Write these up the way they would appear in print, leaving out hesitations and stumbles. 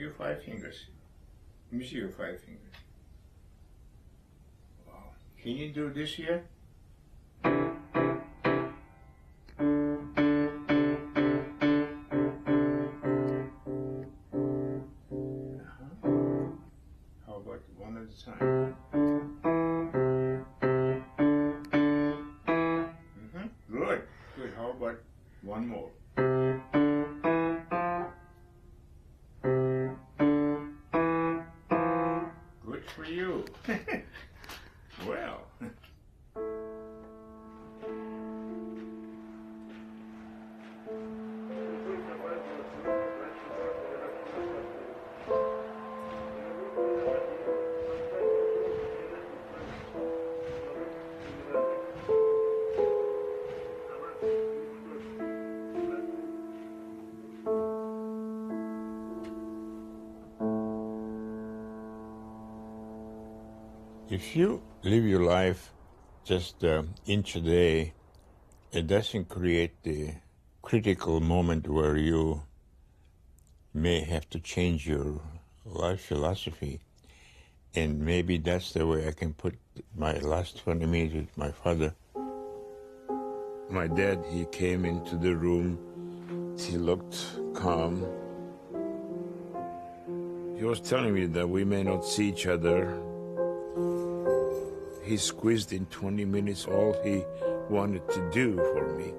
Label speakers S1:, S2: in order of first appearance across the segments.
S1: your 5 fingers. Let me see your 5 fingers. Wow. Can you do this here? How about one at a time? Good. Good. How about one more? Good for you. Well. If you live your life just inch a day, it doesn't create the critical moment where you may have to change your life philosophy. And maybe that's the way I can put my last 20 minutes with my father. My dad, he came into the room. He looked calm. He was telling me that we may not see each other. He squeezed in 20 minutes all he wanted to do for me,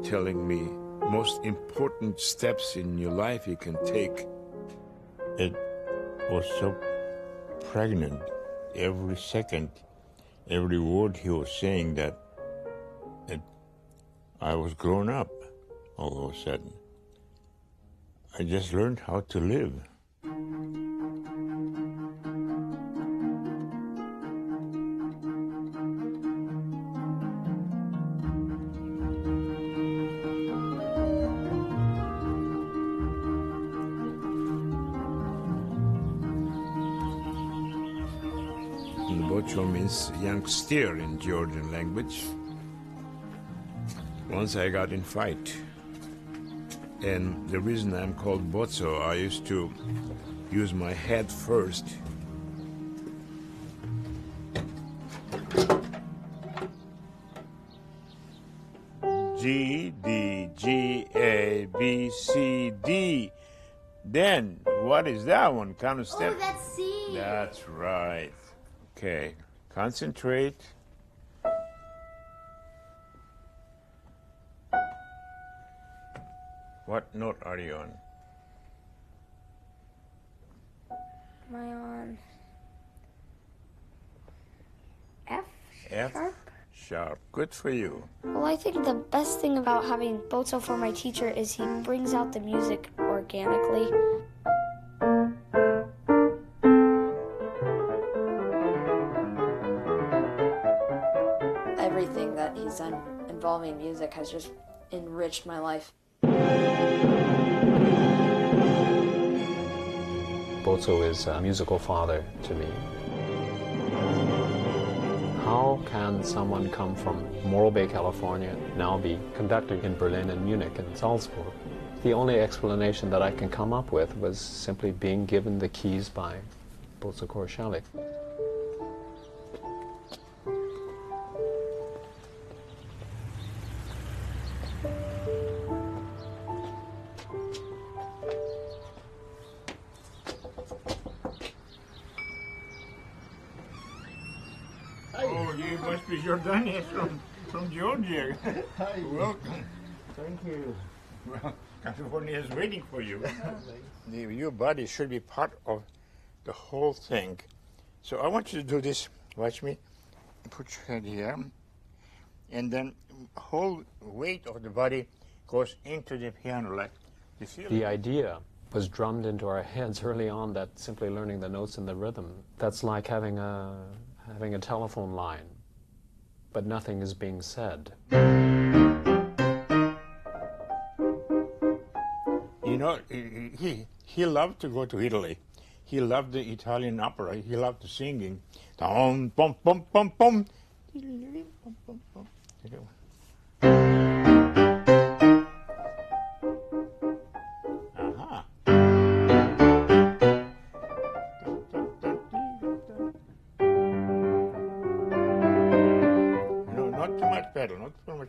S1: telling me most important steps in your life you can take. It was so pregnant, every second, every word he was saying, that I was grown up all of a sudden. I just learned how to live. Botso means young steer in Georgian language. Once I got in fight, and the reason I'm called Botso, I used to use my head first. G, D, G, A, B, C, D. Then, what is that one? Count a step.
S2: Oh, that's C.
S1: That's right. Okay, concentrate. What note are you on?
S2: Am I on F?
S1: F?
S2: Sharp?
S1: Sharp. Good for you.
S2: Well, I think the best thing about having Botso for my teacher is he brings out the music organically.
S3: Everything that he's done involving music has just enriched my life.
S4: Botso is a musical father to me. How can someone come from Morro Bay, California, now be conducting in Berlin and Munich and Salzburg? The only explanation that I can come up with was simply being given the keys by Botso Korisheli.
S1: Oh, you must be Jordanians from Georgia.
S5: Hi.
S1: Welcome.
S5: Thank you.
S1: Well, California is waiting for you. Your body should be part of the whole thing. So I want you to do this. Watch me. Put your head here. And then whole weight of the body goes into the piano like you feel
S4: The
S1: it?
S4: idea was drummed into our heads early on that simply learning the notes and the rhythm, that's like having a telephone line, but nothing is being said.
S1: You know, he loved to go to Italy. He loved the Italian opera. He loved the singing. Dum, bum, bum, bum, bum. Bum, bum, bum. Aha. Not too much pedal, not too much.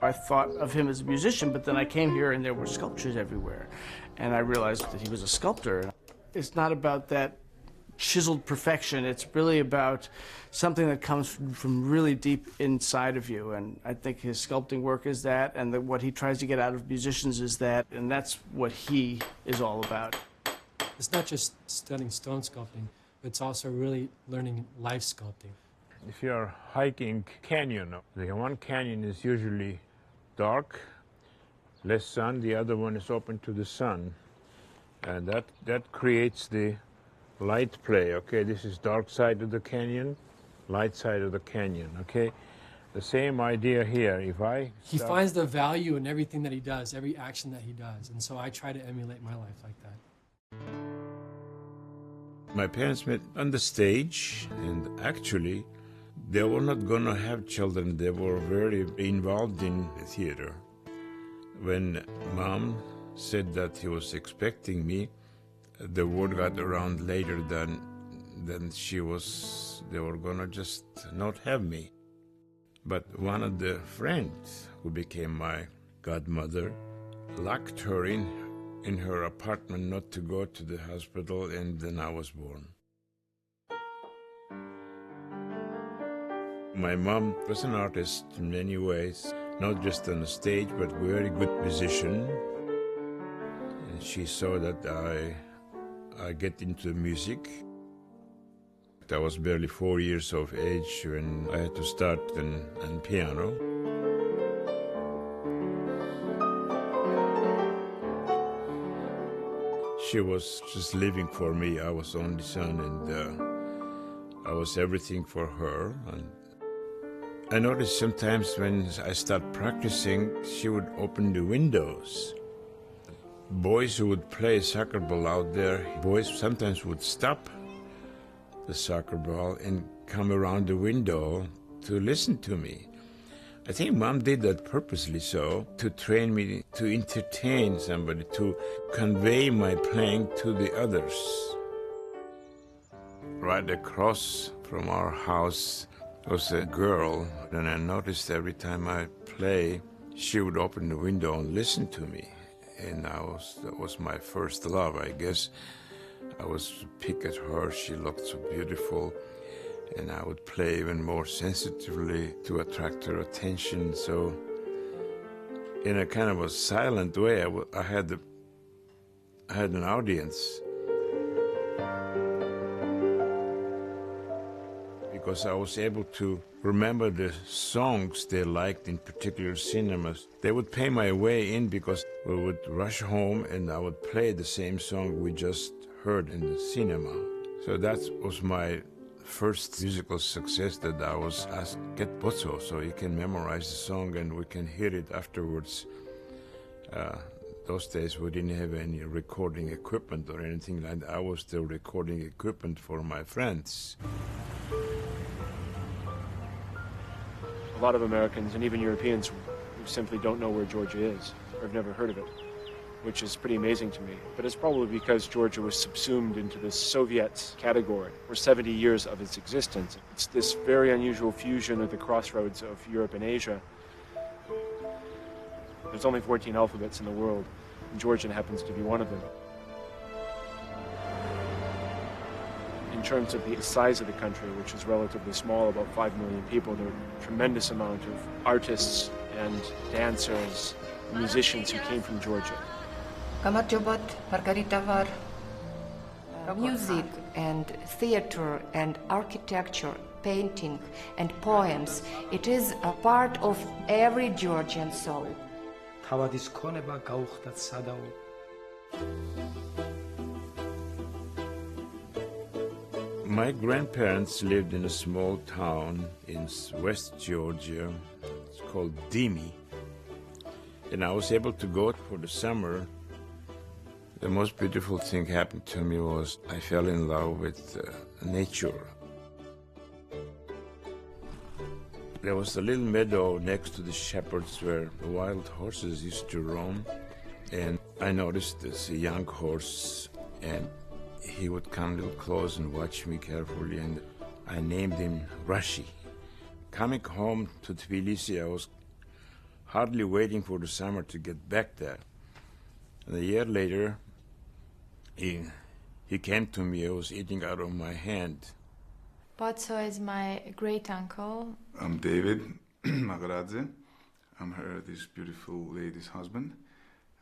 S5: I thought of him as a musician, but then I came here and there were sculptures everywhere. And I realized that he was a sculptor. It's not about that chiseled perfection. It's really about something that comes from really deep inside of you. And I think his sculpting work is that, and what he tries to get out of musicians is that, and that's what he is all about.
S6: It's not just studying stone sculpting, but it's also really learning life sculpting.
S1: If you're hiking canyon, the one canyon is usually dark, less sun, the other one is open to the sun. And that creates the light play, okay? This is dark side of the canyon, light side of the canyon, okay? The same idea here.
S6: He finds the value in everything that he does, every action that he does, and so I try to emulate my life like that.
S1: My parents met on the stage, and actually, they were not going to have children. They were very involved in the theater. When Mom said that he was expecting me, the word got around later than they were going to just not have me. But one of the friends who became my godmother locked her in her apartment not to go to the hospital, and then I was born. My mom was an artist in many ways, not just on the stage, but a very good musician. And she saw that I get into music. I was barely 4 years of age when I had to start on piano. She was just living for me. I was only son, and I was everything for her. And I noticed sometimes when I start practicing, she would open the windows. Boys who would play soccer ball out there, boys sometimes would stop the soccer ball and come around the window to listen to me. I think Mom did that purposely so, to train me to entertain somebody, to convey my playing to the others. Right across from our house was a girl, and I noticed every time I play, she would open the window and listen to me. And that was my first love, I guess. I was pick at her, she looked so beautiful, and I would play even more sensitively to attract her attention. So in a kind of a silent way, I had an audience. Because I was able to remember the songs they liked in particular cinemas. They would pay my way in because we would rush home and I would play the same song we just heard in the cinema. So that was my first musical success, that I was asked, get Botso so you can memorize the song and we can hear it afterwards. Those days we didn't have any recording equipment or anything like that. I was the recording equipment for my friends.
S7: A lot of Americans and even Europeans who simply don't know where Georgia is or have never heard of it, which is pretty amazing to me. But it's probably because Georgia was subsumed into this Soviet category for 70 years of its existence. It's this very unusual fusion at the crossroads of Europe and Asia. There's only 14 alphabets in the world, and Georgian happens to be one of them. In terms of the size of the country, which is relatively small, about 5 million people, there are a tremendous amount of artists and dancers, musicians who came from Georgia.
S8: Music and theater and architecture, painting and poems, it is a part of every Georgian soul.
S1: My grandparents lived in a small town in West Georgia. It's called Dimi. And I was able to go for the summer. The most beautiful thing happened to me was I fell in love with nature. There was a little meadow next to the shepherds where the wild horses used to roam. And I noticed this young horse, and he would come a little close and watch me carefully, and I named him Rashi. Coming home to Tbilisi, I was hardly waiting for the summer to get back there. And a year later, he came to me. I was eating out of my hand.
S9: Botso is my great uncle.
S10: I'm David Magaradze. I'm this beautiful lady's husband,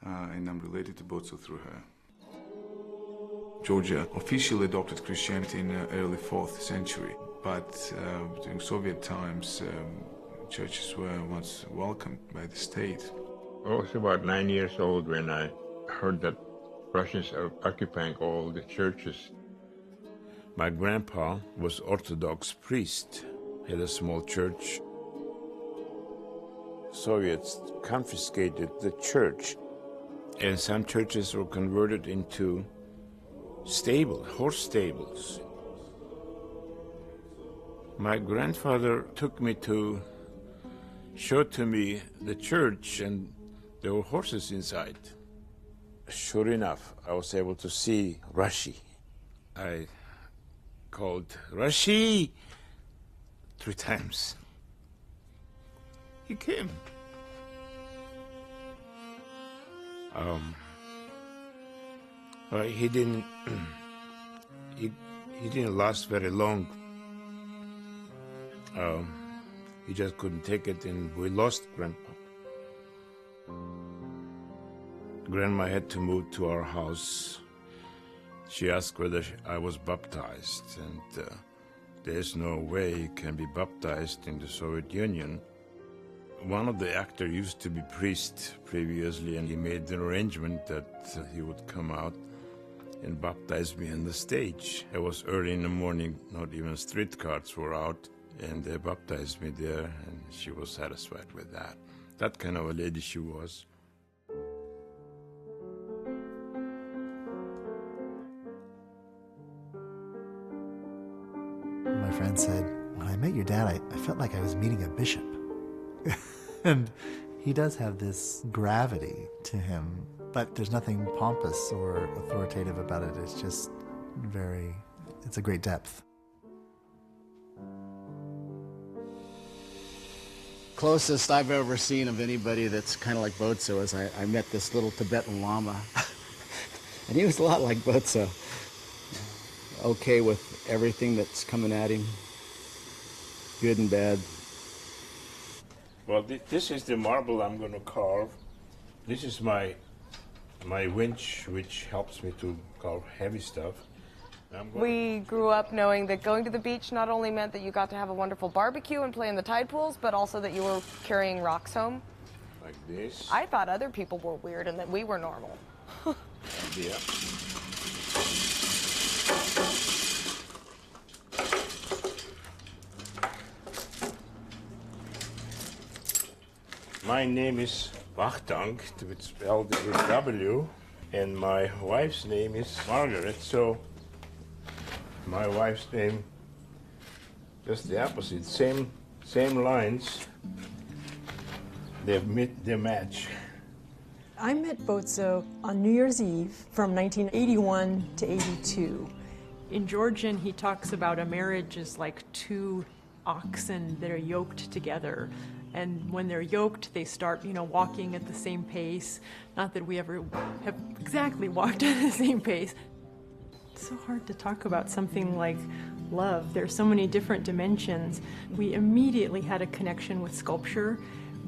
S10: and I'm related to Botso through her. Georgia officially adopted Christianity in the early 4th century, but during Soviet times, churches were once welcomed by the state.
S1: I was about 9 years old when I heard that Russians are occupying all the churches. My grandpa was Orthodox priest. He had a small church. Soviets confiscated the church, and some churches were converted into horse stables. My grandfather took me to show to me the church, and there were horses inside. Sure enough, I was able to see Rashi. I called Rashi 3 times. He came. He didn't. He didn't last very long. He just couldn't take it, and we lost Grandpa. Grandma had to move to our house. She asked whether I was baptized, and there's no way you can be baptized in the Soviet Union. One of the actors used to be priest previously, and he made an arrangement that he would come out and baptize me on the stage. It was early in the morning, not even streetcars were out, and they baptized me there, and she was satisfied with that. That kind of a lady she was.
S11: My friend said, when I met your dad, I felt like I was meeting a bishop. And he does have this gravity to him, but there's nothing pompous or authoritative about it. It's just it's a great depth.
S5: Closest I've ever seen of anybody that's kind of like Botso is I met this little Tibetan Lama. And he was a lot like Botso. Okay with everything that's coming at him, good and bad.
S1: Well, this is the marble I'm going to carve. This is my winch, which helps me to carve heavy stuff.
S12: We grew up knowing that going to the beach not only meant that you got to have a wonderful barbecue and play in the tide pools, but also that you were carrying rocks home.
S1: Like this.
S12: I thought other people were weird and that we were normal.
S1: Yeah. My name is Wachtang, it's spelled with W, and my wife's name is Margaret, so my wife's name, just the opposite, same lines, they match.
S13: I met Botso on New Year's Eve from 1981 to 82. In Georgian, he talks about a marriage as like 2 oxen that are yoked together. And when they're yoked, they start, walking at the same pace. Not that we ever have exactly walked at the same pace. It's so hard to talk about something like love. There's so many different dimensions. We immediately had a connection with sculpture.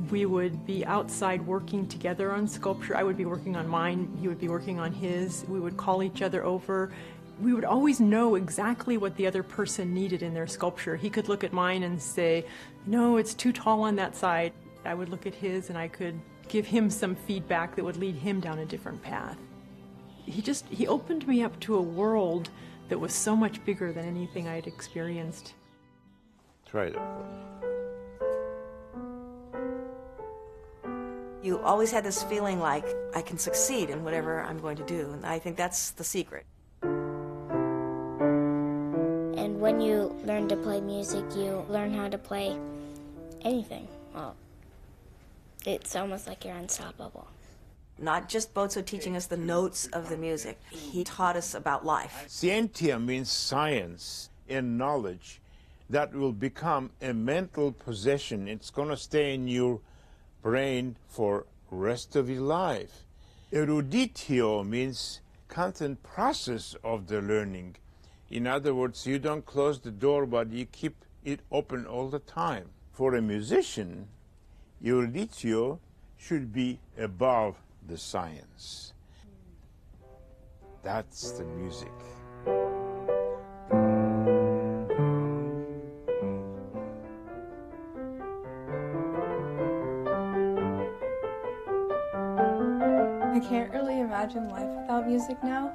S13: We would be outside working together on sculpture. I would be working on mine, he would be working on his. We would call each other over. We would always know exactly what the other person needed in their sculpture. He could look at mine and say, no, it's too tall on that side. I would look at his and I could give him some feedback that would lead him down a different path. He opened me up to a world that was so much bigger than anything I had experienced.
S1: Try that.
S14: You always had this feeling like I can succeed in whatever I'm going to do, and I think that's the secret.
S2: And when you learn to play music, you learn how to play anything. Well, it's almost like you're unstoppable.
S14: Not just Botso teaching us the notes of the music. He taught us about life.
S1: Scientia means science and knowledge that will become a mental possession. It's going to stay in your brain for the rest of your life. Eruditio means constant process of the learning. In other words, you don't close the door, but you keep it open all the time. For a musician, eruditio should be above the science. That's the music.
S15: I can't really imagine life without music now.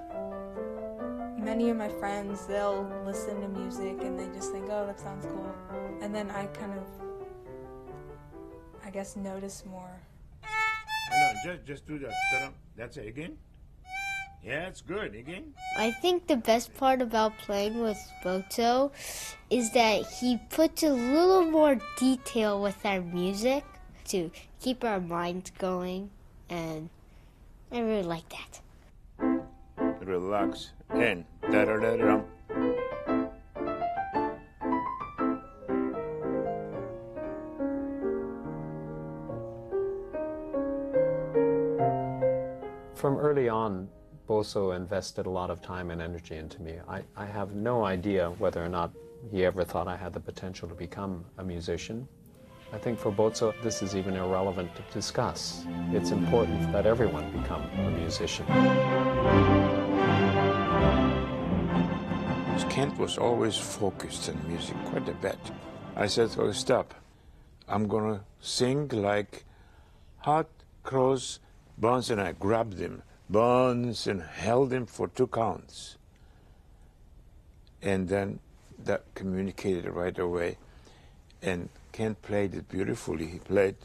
S15: Many of my friends, they'll listen to music and they just think, oh, that sounds cool. And then I kind of, I guess, notice more.
S1: No, just do that. That's it again. Yeah, it's good. Again.
S2: I think the best part about playing with Botso is that he puts a little more detail with our music to keep our minds going, and I really like that.
S1: Relax and da-da-da-da.
S4: From early on, Botso invested a lot of time and energy into me. I have no idea whether or not he ever thought I had the potential to become a musician. I think for Botso, this is even irrelevant to discuss. It's important that everyone become a musician.
S1: Kent was always focused on music quite a bit. I said, oh, stop. I'm going to sing like hot cross buns, and I grabbed him, buns, and held him for 2 counts. And then that communicated right away. And Kent played it beautifully. He played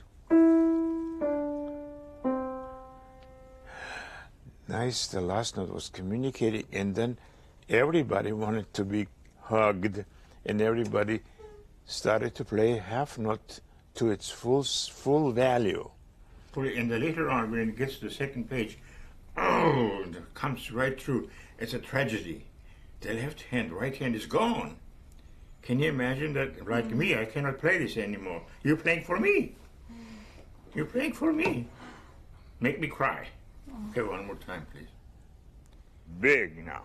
S1: nice. The last note was communicating, and then everybody wanted to be hugged, and everybody started to play half note to its full value. And then later on, when it gets to the second page, oh, it comes right through. It's a tragedy. The left hand, right hand is gone. Can you imagine that, like me, I cannot play this anymore. You're playing for me. You're playing for me. Make me cry. Okay, one more time, please. Big now.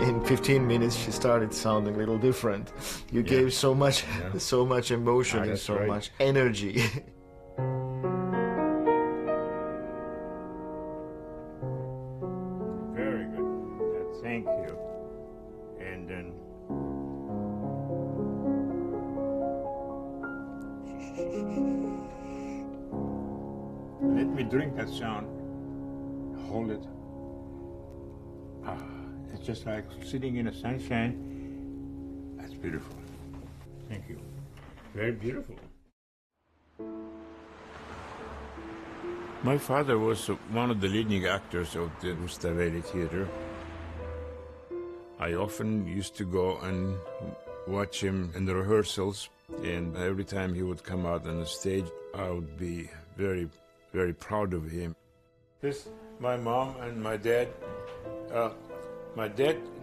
S16: In 15 minutes, she started sounding a little different. You gave so much emotion and so much energy.
S1: Very good. Thank you. And then let me drink that sound. Hold it. It's just like sitting in the sunshine. That's beautiful. Thank you. Very beautiful. My father was one of the leading actors of the Rustaveli Theater. I often used to go and watch him in the rehearsals, and every time he would come out on the stage, I would be very, very proud of him. This, my mom and my dad,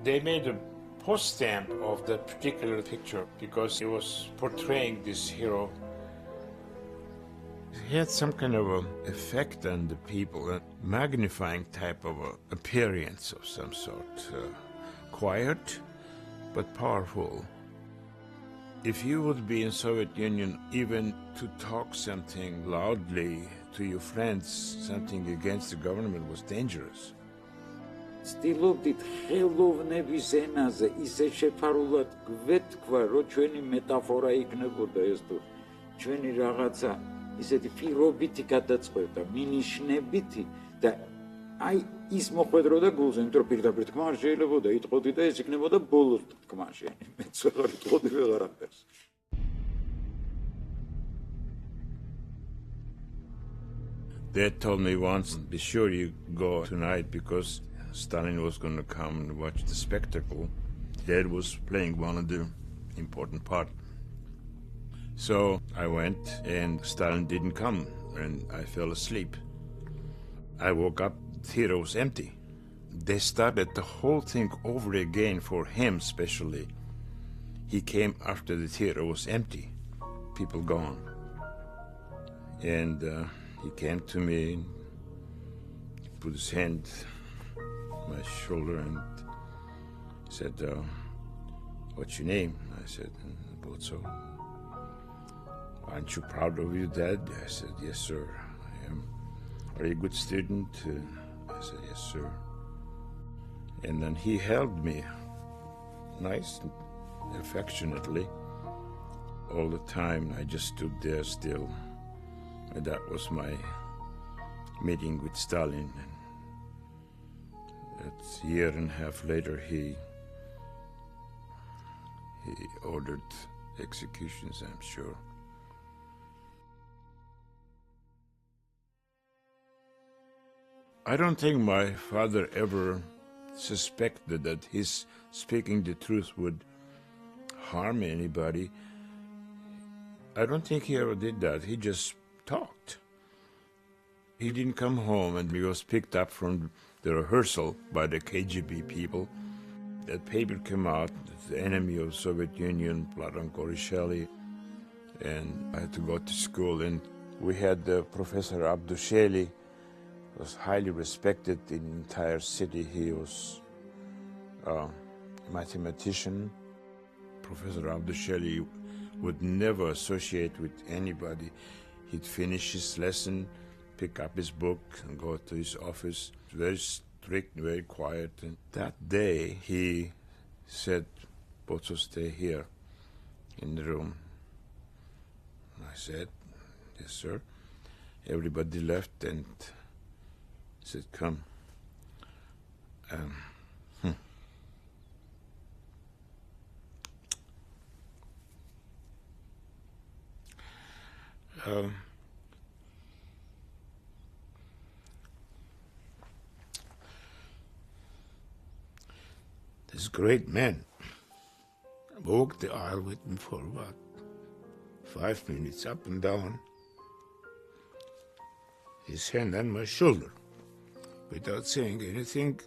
S1: they made a post stamp of that particular picture because he was portraying this hero. He had some kind of an effect on the people, a magnifying type of appearance of some sort. Quiet, but powerful. If you would be in Soviet Union, even to talk something loudly to your friends, something against the government was dangerous.
S17: Ստիլովდით ხელოვნების ენაზე ისე შეფარულად გვეთქვა, რომ ჩვენი მეტაფორა იქნებოდა ეს თუ ჩვენი რაღაცა ისეთი პირობითი გადაწყვეტა, მინიშნებითი და აი ის მოხვედროდა გულზე, იმიტომ რომ პირდაპირ თქმა არ შეიძლებოდა იტყოდი და ეს იქნებოდა ბოლოს თქმაში. მეც ვეღარ იტყოდი ვეღარაფერს.
S1: Dad told me once, be sure you go tonight because Stalin was going to come and watch the spectacle. Dad was playing one of the important part. So I went and Stalin didn't come and I fell asleep. I woke up, the theater was empty. They started the whole thing over again for him especially. He came after the theater was empty, people gone. And he came to me, put his hand on my shoulder and said, what's your name? I said, Botso. Aren't you proud of your dad? I said, yes, sir, I am. Are you a good student? I said, yes, sir. And then he held me nice and affectionately all the time. I just stood there still. And that was my meeting with Stalin. And a year and a half later, he ordered executions, I'm sure. I don't think my father ever suspected that his speaking the truth would harm anybody. I don't think he ever did that. He just talked. He didn't come home and he was picked up from the rehearsal by the KGB people. That paper came out, the enemy of Soviet Union, Korisheli, and I had to go to school. And we had Professor Korisheli, was highly respected in the entire city. He was a mathematician. Professor Korisheli would never associate with anybody. He'd finish his lesson, pick up his book, and go to his office. Very strict, very quiet. And that day, he said, Botso, stay here in the room. I said, yes, sir. Everybody left and said, come. This great man walked the aisle with me for about 5 minutes, up and down, his hand on my shoulder, without saying anything.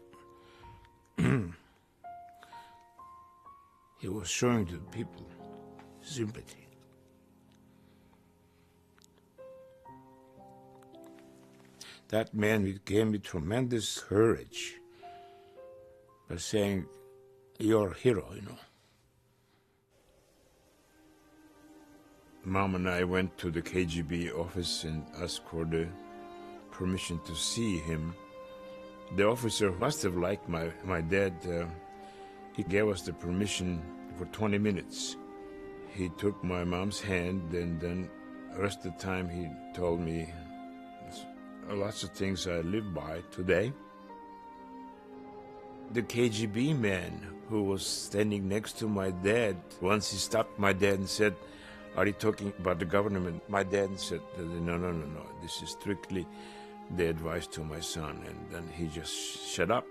S1: He was showing the people sympathy. That man came with tremendous courage by saying, you're a hero, you know. Mom and I went to the KGB office and asked for the permission to see him. The officer must have liked my dad. He gave us the permission for 20 minutes. He took my mom's hand, and then the rest of the time he told me lots of things I live by today. The KGB man who was standing next to my dad, once he stopped my dad and said, are you talking about the government? My dad said, no, this is strictly the advice to my son. And then he just shut up.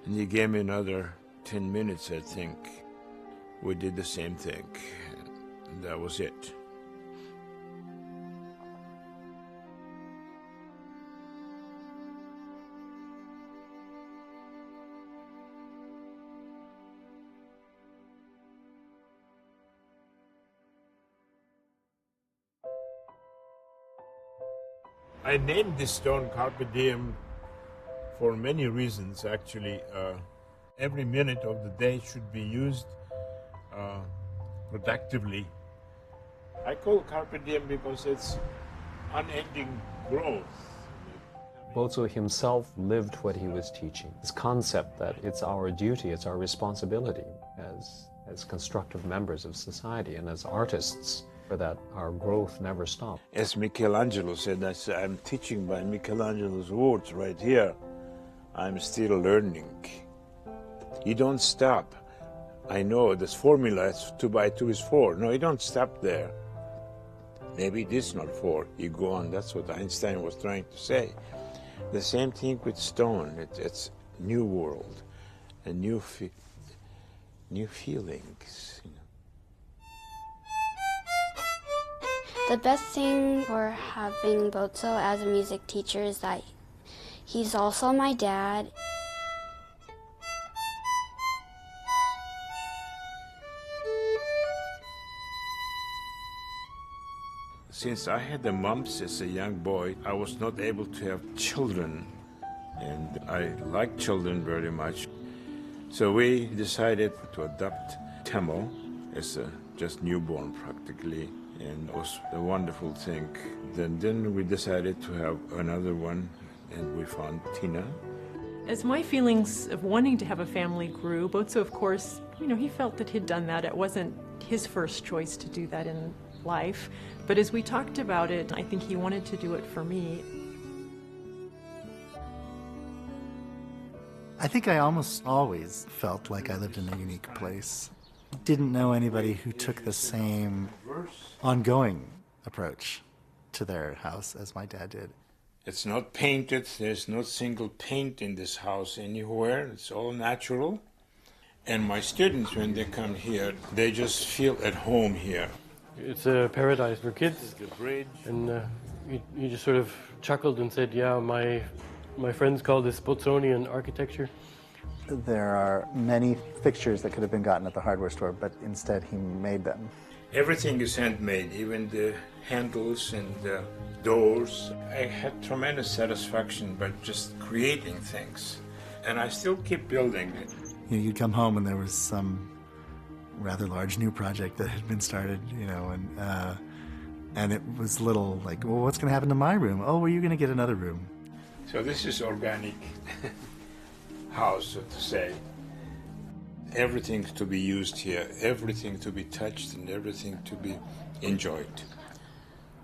S1: And he gave me another 10 minutes, I think. We did the same thing, and that was it. I named this stone Carpe Diem for many reasons, actually. Every minute of the day should be used productively. I call Carpe Diem because it's unending growth.
S4: Botso himself lived what he was teaching. This concept that it's our duty, it's our responsibility as constructive members of society and as artists, that our growth never stops.
S1: As Michelangelo said, I'm teaching by Michelangelo's words right here. I'm still learning. You don't stop. I know this formula, 2 by 2 is 4. No, you don't stop there. Maybe it is not four. You go on. That's what Einstein was trying to say. The same thing with stone. It's new world, and new feelings. You know.
S18: The best thing for having Botso as a music teacher is that he's also my dad.
S1: Since I had the mumps as a young boy, I was not able to have children, and I like children very much. So we decided to adopt Temo as a just newborn practically, and it was a wonderful thing. Then we decided to have another one, and we found Tina.
S13: As my feelings of wanting to have a family grew, Botso, of course, he felt that he'd done that. It wasn't his first choice to do that in life, but as we talked about it, I think he wanted to do it for me.
S11: I think I almost always felt like I lived in a unique place. Didn't know anybody who took the same ongoing approach to their house as my dad did.
S1: It's not painted. There's no single paint in this house anywhere. It's all natural. And my students, when they come here, they just feel at home here.
S19: It's a paradise for kids.
S1: This is the bridge.
S19: And you just sort of chuckled and said, yeah, my friends call this Botsonian architecture.
S11: There are many fixtures that could have been gotten at the hardware store, but instead he made them.
S1: Everything is handmade, even the handles and the doors. I had tremendous satisfaction by just creating things. And I still keep building it.
S11: You'd come home and there was some rather large new project that had been started, and it was little like, well, what's going to happen to my room? Oh, well, you're going to get another room.
S1: So this is organic house, so to say. Everything to be used here, everything to be touched, and everything to be enjoyed.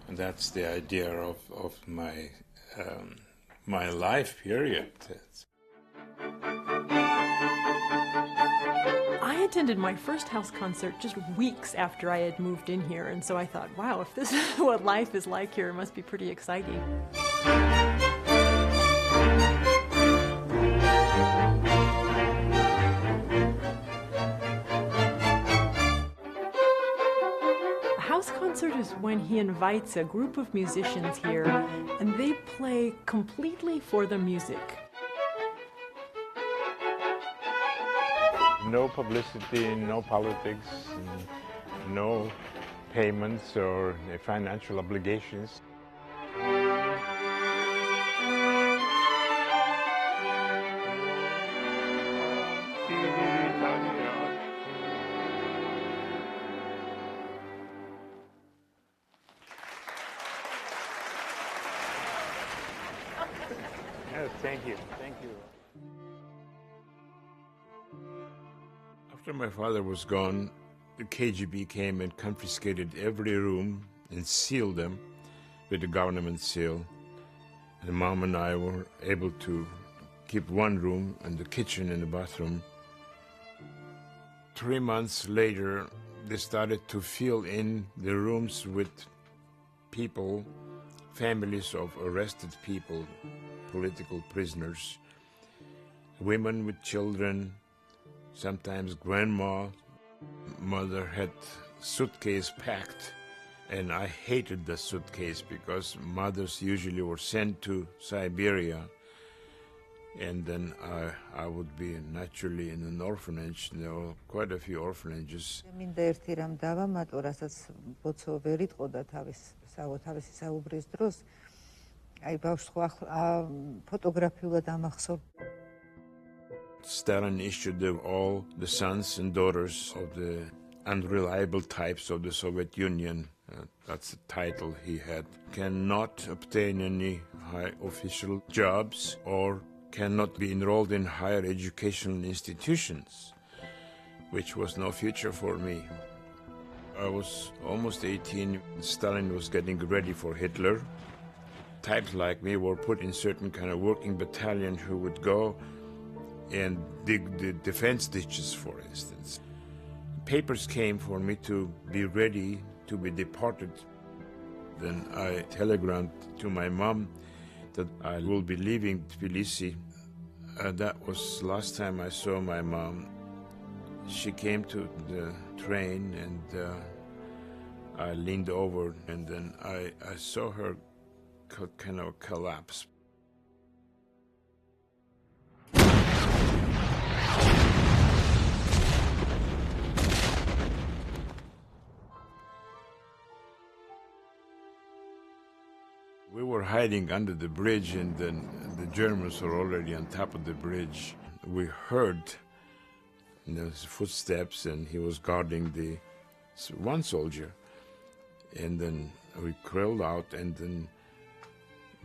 S1: And that's the idea of my my life period.
S13: I attended my first house concert just weeks after I had moved in here, and so I thought, wow, if this is what life is like here, it must be pretty exciting. A house concert is when he invites a group of musicians here, and they play completely for the music.
S1: No publicity, no politics, no payments or financial obligations. Thank you. Thank you. After my father was gone, the KGB came and confiscated every room and sealed them with the government seal. And Mom and I were able to keep one room and the kitchen and the bathroom. 3 months later, they started to fill in the rooms with people, families of arrested people, political prisoners, women with children, sometimes grandma. Mother had suitcase packed, and I hated the suitcase because mothers usually were sent to Siberia, and then I would be naturally in an orphanage. There were quite a few orphanages. Stalin issued all the sons and daughters of the unreliable types of the Soviet Union, that's the title he had, cannot obtain any high official jobs or cannot be enrolled in higher educational institutions, which was no future for me. I was almost 18. Stalin was getting ready for Hitler. Types like me were put in certain kind of working battalion who would go and dig the defense ditches, for instance. Papers came for me to be ready to be deported. Then I telegrammed to my mom that I will be leaving Tbilisi. That was last time I saw my mom. She came to the train and I leaned over and then I saw her kind of collapse. We were hiding under the bridge and then the Germans were already on top of the bridge. We heard his footsteps and he was guarding the one soldier. And then we crawled out and then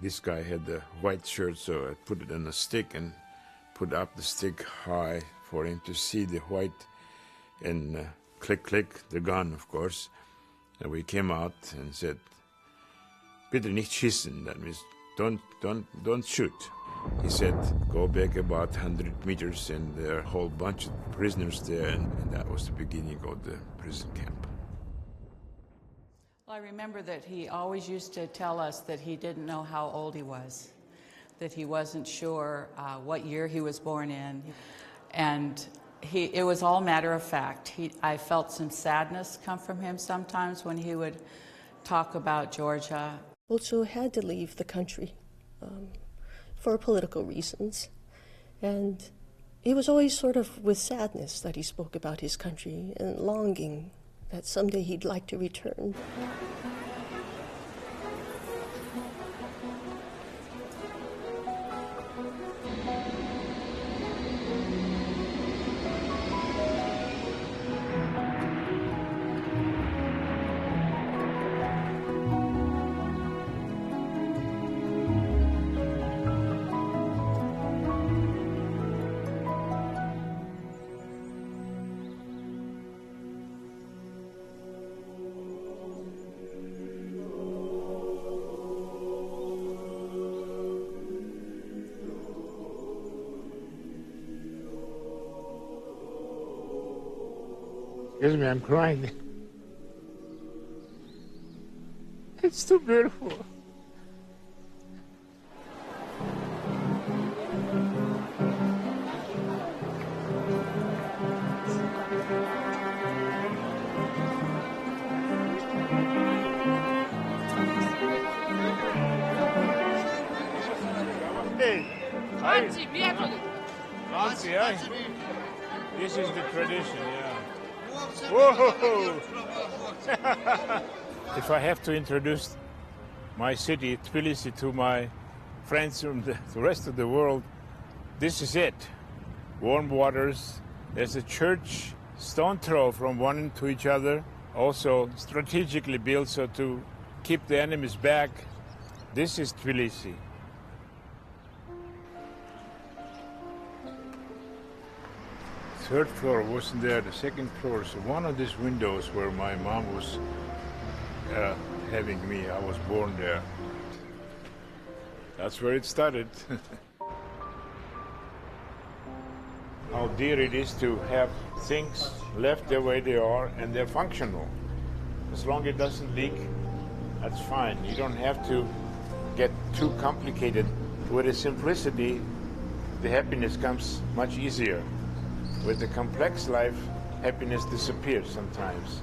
S1: this guy had the white shirt, so I put it on a stick and put up the stick high for him to see the white and click, click, the gun, of course. And we came out and said, "Bitte nicht schießen," that means don't shoot. He said, "Go back about 100 meters and there are a whole bunch of prisoners there," and that was the beginning of the prison camp.
S20: Well, I remember that he always used to tell us that he didn't know how old he was, that he wasn't sure what year he was born in, and it was all matter of fact. I felt some sadness come from him sometimes when he would talk about Georgia.
S21: Botso had to leave the country for political reasons, and it was always sort of with sadness that he spoke about his country and longing that someday he'd like to return.
S1: Excuse me, I'm crying. It's too beautiful. Hey, Nancy, eh? This is the tradition, yeah. Whoa! If I have to introduce my city, Tbilisi, to my friends from the rest of the world, this is it. Warm waters. There's a church stone throw from one to each other, also strategically built so to keep the enemies back. This is Tbilisi. Third floor wasn't there, the second floor. So one of these windows where my mom was having me, I was born there. That's where it started. How dear it is to have things left the way they are and they're functional. As long as it doesn't leak, that's fine. You don't have to get too complicated. With the simplicity, the happiness comes much easier. With the complex life, happiness disappears sometimes.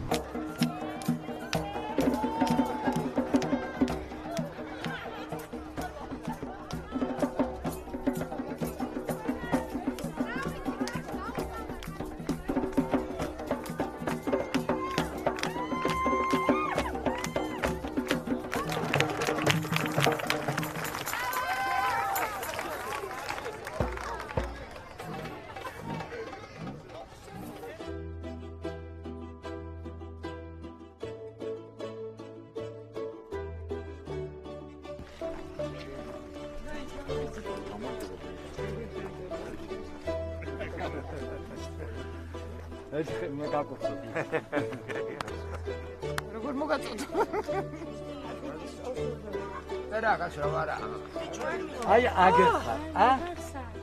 S22: Ay, ah?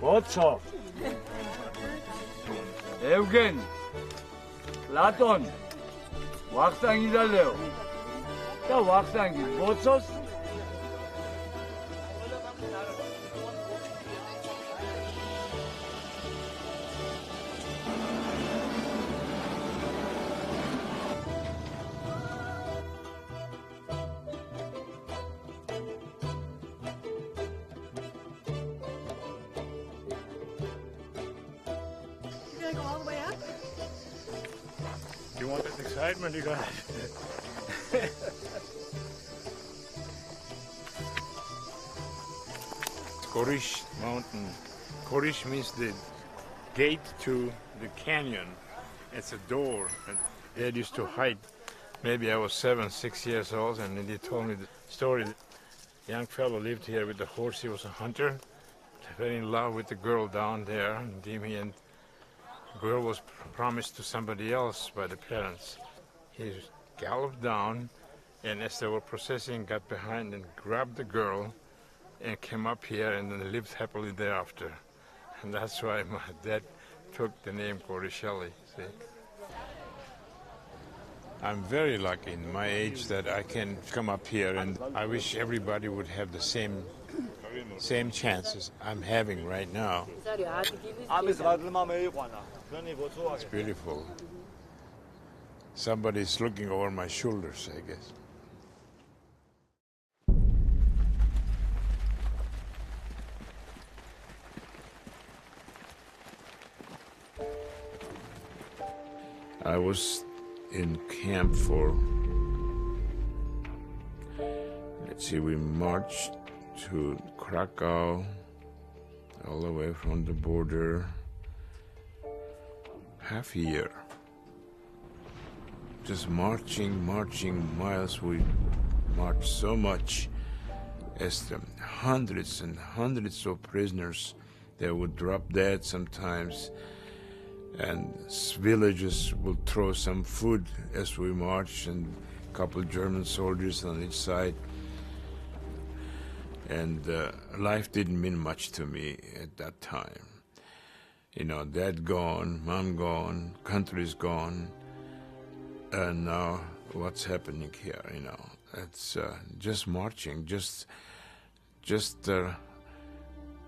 S22: Botso. Evgen. Platon. Wachtang idaleo. 야 Wachtang, Botso?
S1: You want that excitement, you guys? Korish Mountain. Korish means the gate to the canyon. It's a door. And Dad used to hide. Maybe I was 6 years old, and then he told me the story. The young fellow lived here with the horse. He was a hunter. Fell in love with the girl down there, and the girl was promised to somebody else by the parents. He galloped down, and as they were processing, got behind and grabbed the girl and came up here and then lived happily thereafter. And that's why my dad took the name Korisheli. See? I'm very lucky in my age that I can come up here, and I wish everybody would have the same chances I'm having right now. It's beautiful. Somebody's looking over my shoulders, I guess. I was in camp for, let's see, we marched to Krakow, all the way from the border, half a year. Just marching miles. We marched so much as the hundreds and hundreds of prisoners that would drop dead sometimes, and villages would throw some food as we marched, and a couple German soldiers on each side. And life didn't mean much to me at that time. You know, dad gone, mom gone, country's gone, and now what's happening here, you know? It's just marching, just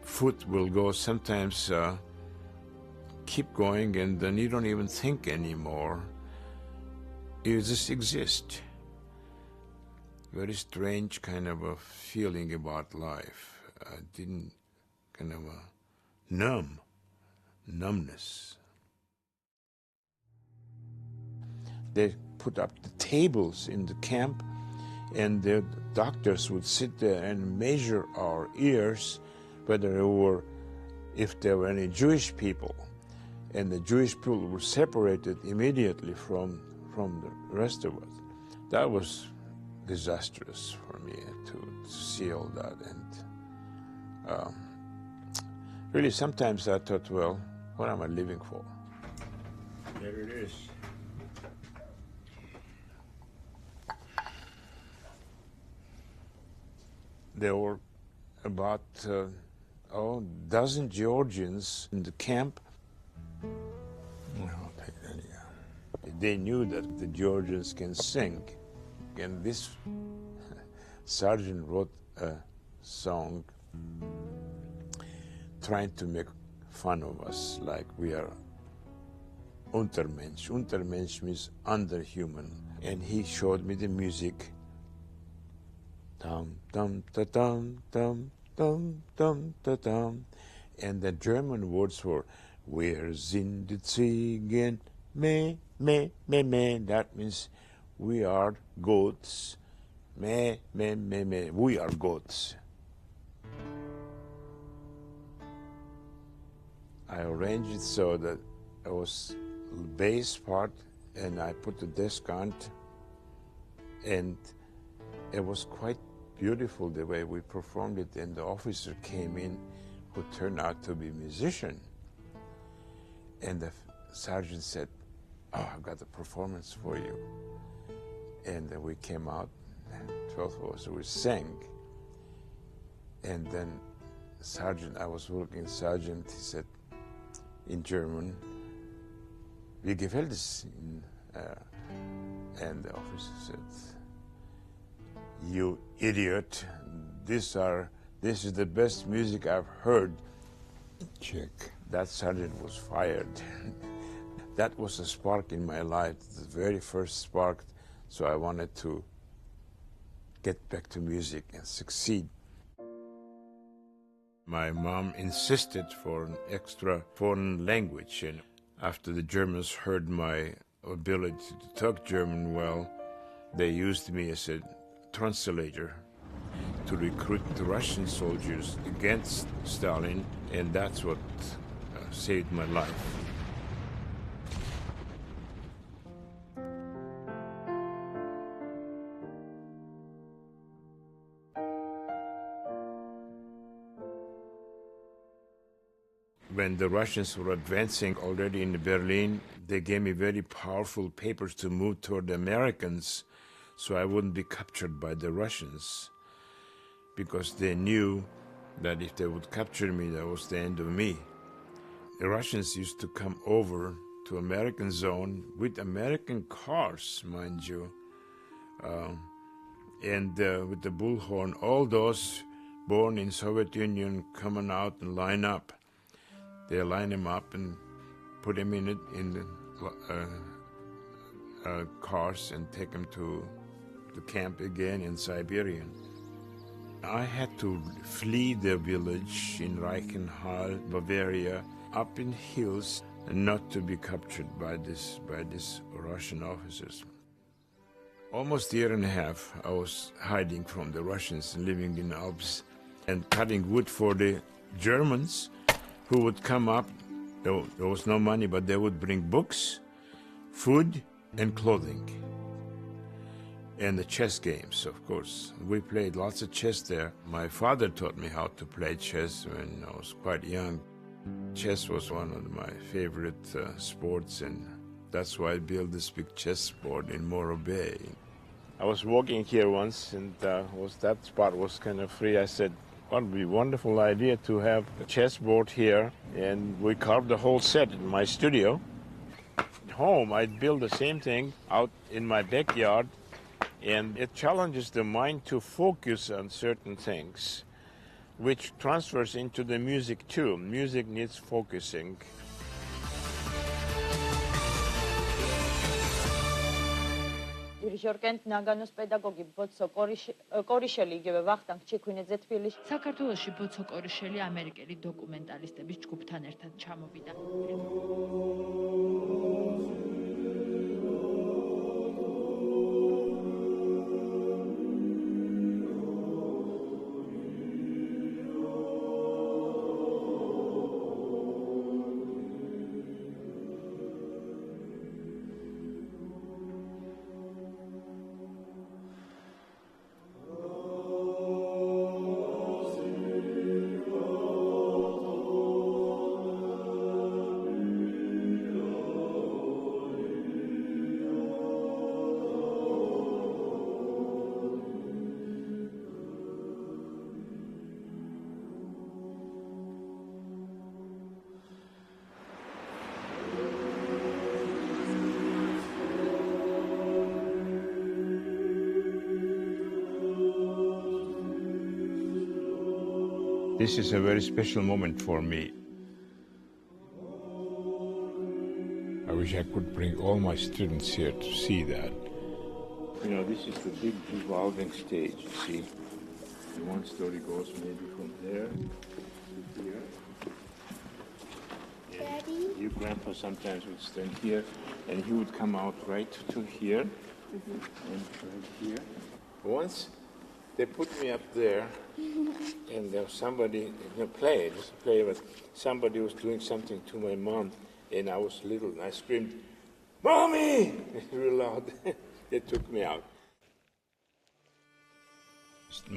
S1: foot will go sometimes, keep going, and then you don't even think anymore. You just exist. Very strange kind of a feeling about life. I didn't, kind of a numbness. They put up the tables in the camp, and the doctors would sit there and measure our ears, whether they were, if there were any Jewish people. And the Jewish people were separated immediately from the rest of us. That was disastrous for me to see all that. And really, sometimes I thought, well, what am I living for? There it is. There were about a dozen Georgians in the camp. They knew that the Georgians can sing, and this sergeant wrote a song trying to make fun of us, like we are Untermensch. Untermensch means underhuman. And he showed me the music. Dum dum da dum dum dum dum da dum, and the German words were "Wir sind die Ziegen, me me me me." That means we are goats. Me me me me. We are goats. I arranged it so that it was bass part, and I put the desk on it, and it was quite beautiful the way we performed it. And the officer came in who turned out to be a musician, and the sergeant said, "Oh, I've got a performance for you." And then we came out, 12 of us, we sang. And then sergeant, I was working sergeant, he said in German, "Wie gefällt es Ihnen?" And the officer said, "You idiot, this is the best music I've heard." Check. That sergeant was fired. That was a spark in my life, the very first spark, so I wanted to get back to music and succeed. My mom insisted for an extra foreign language, and after the Germans heard my ability to talk German well, they used me as a translator to recruit the Russian soldiers against Stalin, and that's what saved my life. When the Russians were advancing already in Berlin, they gave me very powerful papers to move toward the Americans so I wouldn't be captured by the Russians, because they knew that if they would capture me, that was the end of me. The Russians used to come over to American zone with American cars, mind you, and with the bullhorn, all those born in Soviet Union coming out and line up. They line him up and put him in the cars and take him to the camp again in Siberia. I had to flee the village in Reichenhall, Bavaria, up in hills, and not to be captured by these Russian officers. Almost a year and a half, I was hiding from the Russians, living in Alps, and cutting wood for the Germans, who would come up. There was no money, but they would bring books, food, and clothing. And the chess games, of course. We played lots of chess there. My father taught me how to play chess when I was quite young. Chess was one of my favorite sports, and that's why I built this big chessboard in Morro Bay. I was walking here once, and that spot was kind of free. I said, what would be a wonderful idea to have a chessboard here, and we carved the whole set in my studio. At home, I'd build the same thing out in my backyard, and it challenges the mind to focus on certain things, which transfers into the music too. Music needs focusing.
S3: დირიჟორ ნაგანოს პედაგოგი ბოtsо კორიშელი იგივე ვახტანგ ჩიქვინიძე თბილისში.
S9: საქართველოში ბოtsо კორიშელი ამერიკელი დოკუმენტალისტების ჯგუფთან ერთად ჩამოვიდა.
S1: This is a very special moment for me. I wish I could bring all my students here to see that. You know, this is the big revolving stage, you see. And one story goes maybe from there to here.
S2: Daddy?
S1: Your grandpa sometimes would stand here, and he would come out right to here, and right here. Once they put me up there, and there was somebody, but somebody was doing something to my mom, and I was little, and I screamed, "Mommy!" real loud. They took me out.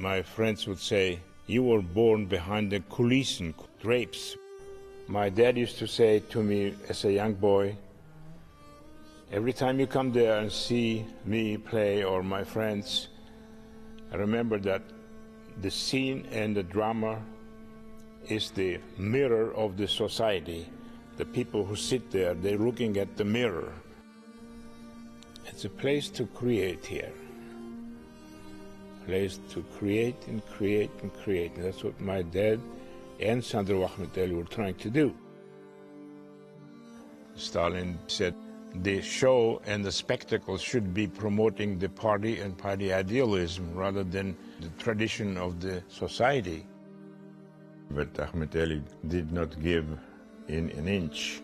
S1: My friends would say, "You were born behind the coulissen, drapes." My dad used to say to me as a young boy, every time you come there and see me play or my friends, I remember that the scene and the drama is the mirror of the society. The people who sit there, they're looking at the mirror. It's a place to create here. place to create and create and create. And that's what my dad and Sandro Wachtang were trying to do. Stalin said the show and the spectacle should be promoting the party and party idealism rather than the tradition of the society. But Ahmed Ali did not give in an inch,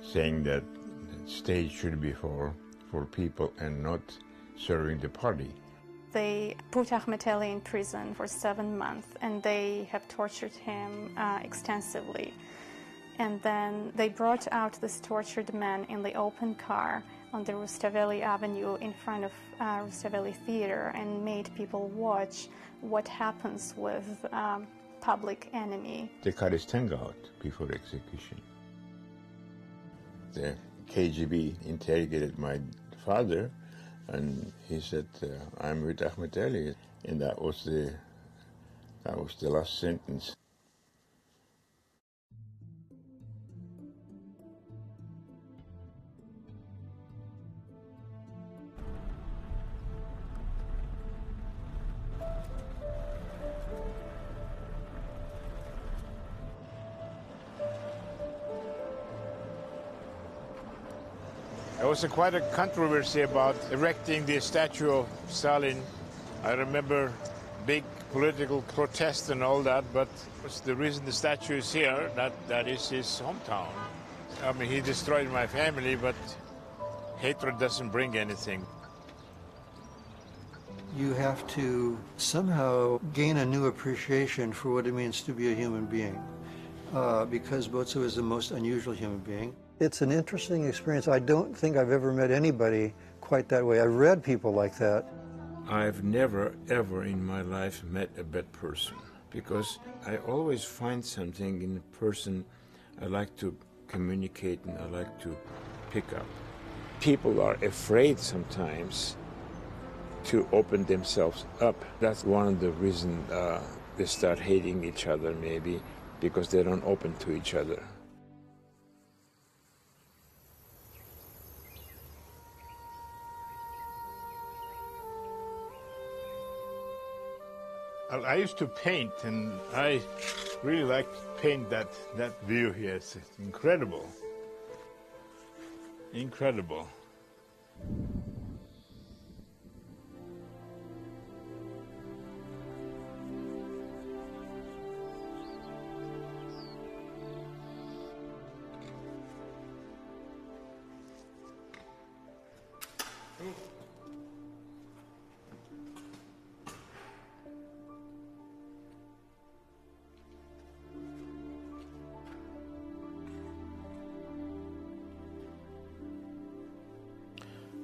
S1: saying that the stage should be for people and not serving the party.
S6: They put Ahmed Ali in prison for 7 months, and they have tortured him extensively. And then they brought out this tortured man in the open car on the Rustaveli Avenue in front of Rustaveli Theater and made people watch what happens with public enemy.
S1: They cut his tongue out before execution. The KGB interrogated my father, and he said, "I'm with Ahmed Ali," and that was the last sentence. There was quite a controversy about erecting the statue of Stalin. I remember big political protests and all that, but the reason the statue is here, that is his hometown. I mean, he destroyed my family, but hatred doesn't bring anything.
S7: You have to somehow gain a new appreciation for what it means to be a human being, because Botso is the most unusual human being. It's an interesting experience. I don't think I've ever met anybody quite that way. I've read people like that.
S1: I've never, ever in my life met a bad person, because I always find something in a person I like to communicate and I like to pick up. People are afraid sometimes to open themselves up. That's one of the reasons they start hating each other, maybe, because they don't open to each other. I used to paint, and I really like to paint that view here. It's incredible. Incredible.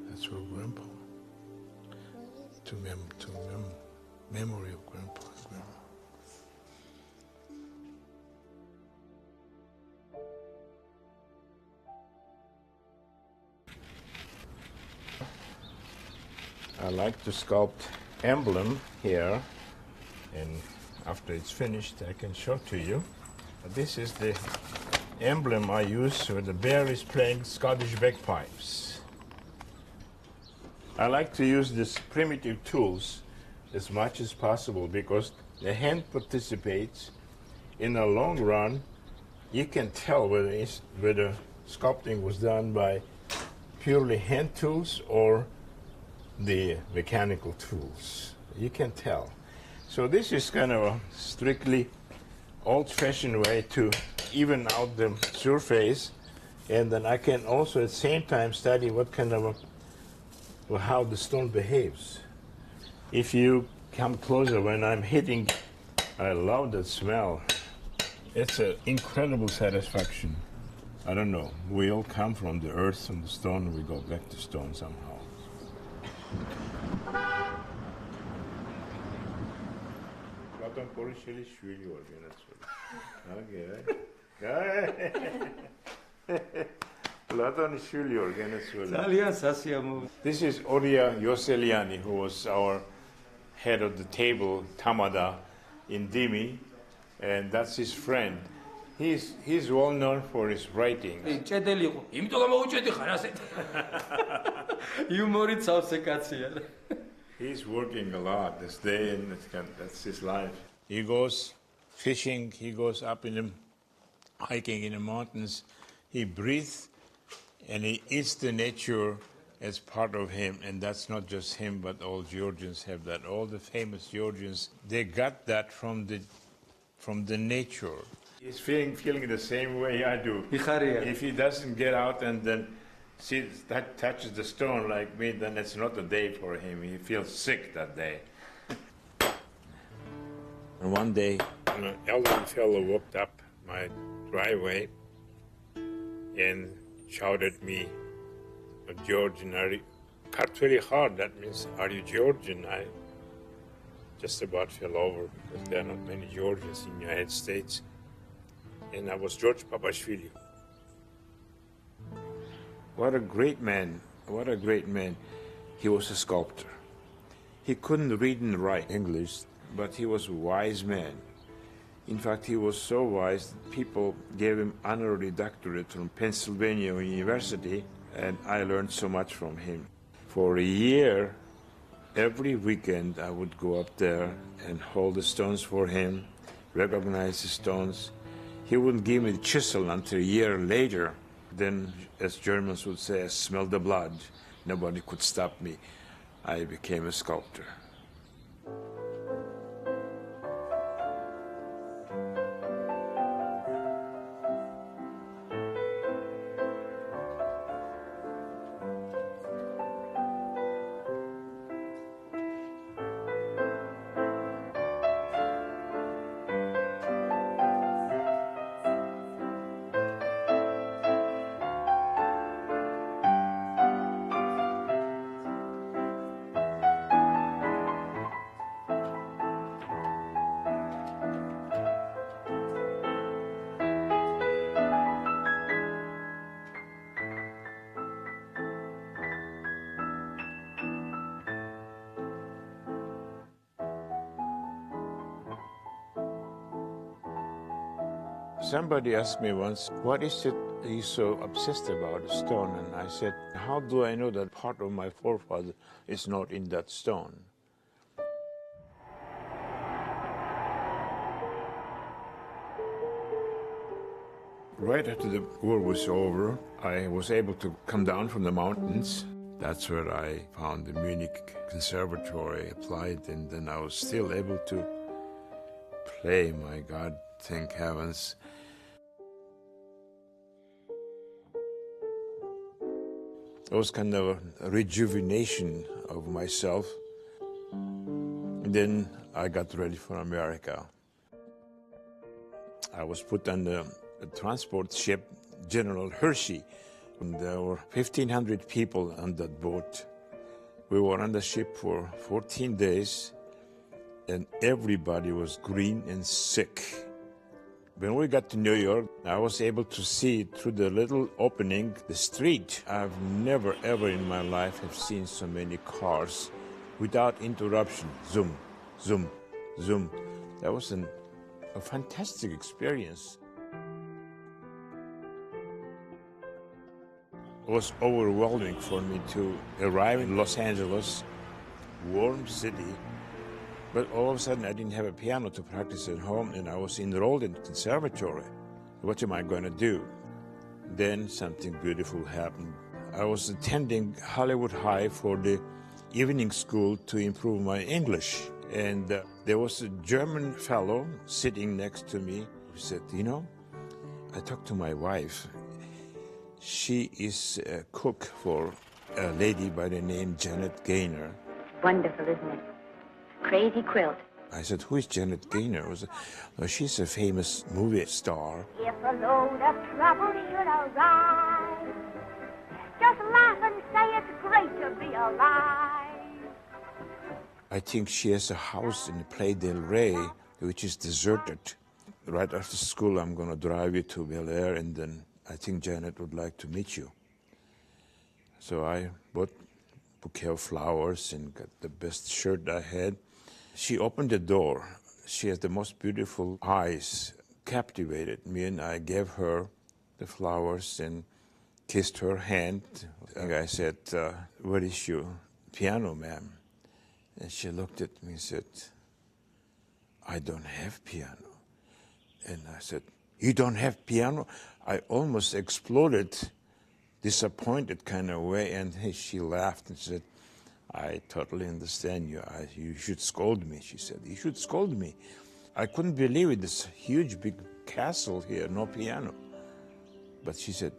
S1: That's for Grandpa. To memory of Grandpa and Grandma. I like to sculpt emblem here, and after it's finished I can show to you. This is the emblem I use where the bear is playing Scottish bagpipes. I like to use these primitive tools as much as possible because the hand participates. In the long run, you can tell whether sculpting was done by purely hand tools or the mechanical tools. You can tell. So this is kind of a strictly old-fashioned way to even out the surface, and then I can also at the same time study what kind of how the stone behaves. If you come closer when I'm hitting, I love that smell. It's an incredible satisfaction. I don't know, we all come from the earth, from the stone, and we go back to stone somehow. Korisheli şöyle oluyor This is Oria Yoseliani, who was our head of the table, Tamada, in Dimi, and that's his friend. He's well known for his writings. He's working a lot this day, and that's his life. He goes fishing, he goes up in the hiking in the mountains. He breathes, and he eats the nature as part of him, and that's not just him, but all Georgians have that. All the famous Georgians, they got that from the nature. He's feeling the same way I do. If he doesn't get out and then touches the stone like me, then it's not a day for him. He feels sick that day. And one day, an elderly fellow walked up my driveway and shouted at me, Georgian, cut very hard. That means, are you Georgian? I just about fell over because there are not many Georgians in the United States. And I was George Papashvili. What a great man, what a great man. He was a sculptor. He couldn't read and write English, but he was a wise man. In fact, he was so wise that people gave him honorary doctorate from Pennsylvania University, and I learned so much from him. For a year, every weekend I would go up there and hold the stones for him, recognize the stones. He wouldn't give me the chisel until a year later. Then, as Germans would say, I smelled the blood. Nobody could stop me. I became a sculptor. Somebody asked me once, what is it he's so obsessed about a stone? And I said, how do I know that part of my forefather is not in that stone? Right after the war was over, I was able to come down from the mountains. That's where I found the Munich Conservatory, applied, and then I was still able to play, my God, thank heavens. It was kind of a rejuvenation of myself. Then I got ready for America. I was put on the transport ship, General Hershey. And there were 1,500 people on that boat. We were on the ship for 14 days, and everybody was green and sick. When we got to New York, I was able to see through the little opening the street. I've never, ever in my life have seen so many cars without interruption. Zoom, zoom, zoom. That was a fantastic experience. It was overwhelming for me to arrive in Los Angeles, warm city, but all of a sudden I didn't have a piano to practice at home, and I was enrolled in the conservatory. What am I going to do? Then something beautiful happened. I was attending Hollywood High for the evening school to improve my English. And there was a German fellow sitting next to me who said, you know, I talked to my wife. She is a cook for a lady by the name Janet Gaynor.
S8: Wonderful, isn't it? Crazy quilt.
S1: I said, who is Janet Gaynor? Well, she's a famous movie star.
S8: If a load of trouble should arise, just laugh and say it's great to be alive.
S1: I think she has a house in Playa del Rey, which is deserted. Right after school, I'm going to drive you to Bel Air, and then I think Janet would like to meet you. So I bought a bouquet of flowers and got the best shirt I had. She opened the door. She has the most beautiful eyes, captivated me, and I gave her the flowers and kissed her hand. And I said, where is your piano, ma'am? And she looked at me and said, I don't have piano. And I said, you don't have piano? I almost exploded, disappointed kind of way. And she laughed and said, I totally understand you. You should scold me, she said. You should scold me. I couldn't believe it, this huge big castle here, no piano. But she said,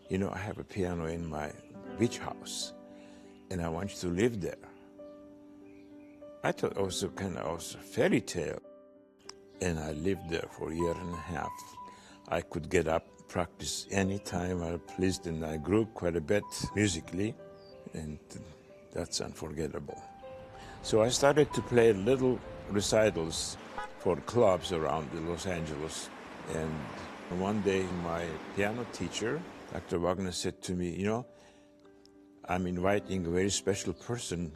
S1: you know, I have a piano in my beach house, and I want you to live there. I thought it was a kind of a fairy tale. And I lived there for a year and a half. I could get up, practice anytime I pleased, and I grew quite a bit musically, and that's unforgettable. So I started to play little recitals for clubs around Los Angeles. And one day my piano teacher, Dr. Wagner, said to me, you know, I'm inviting a very special person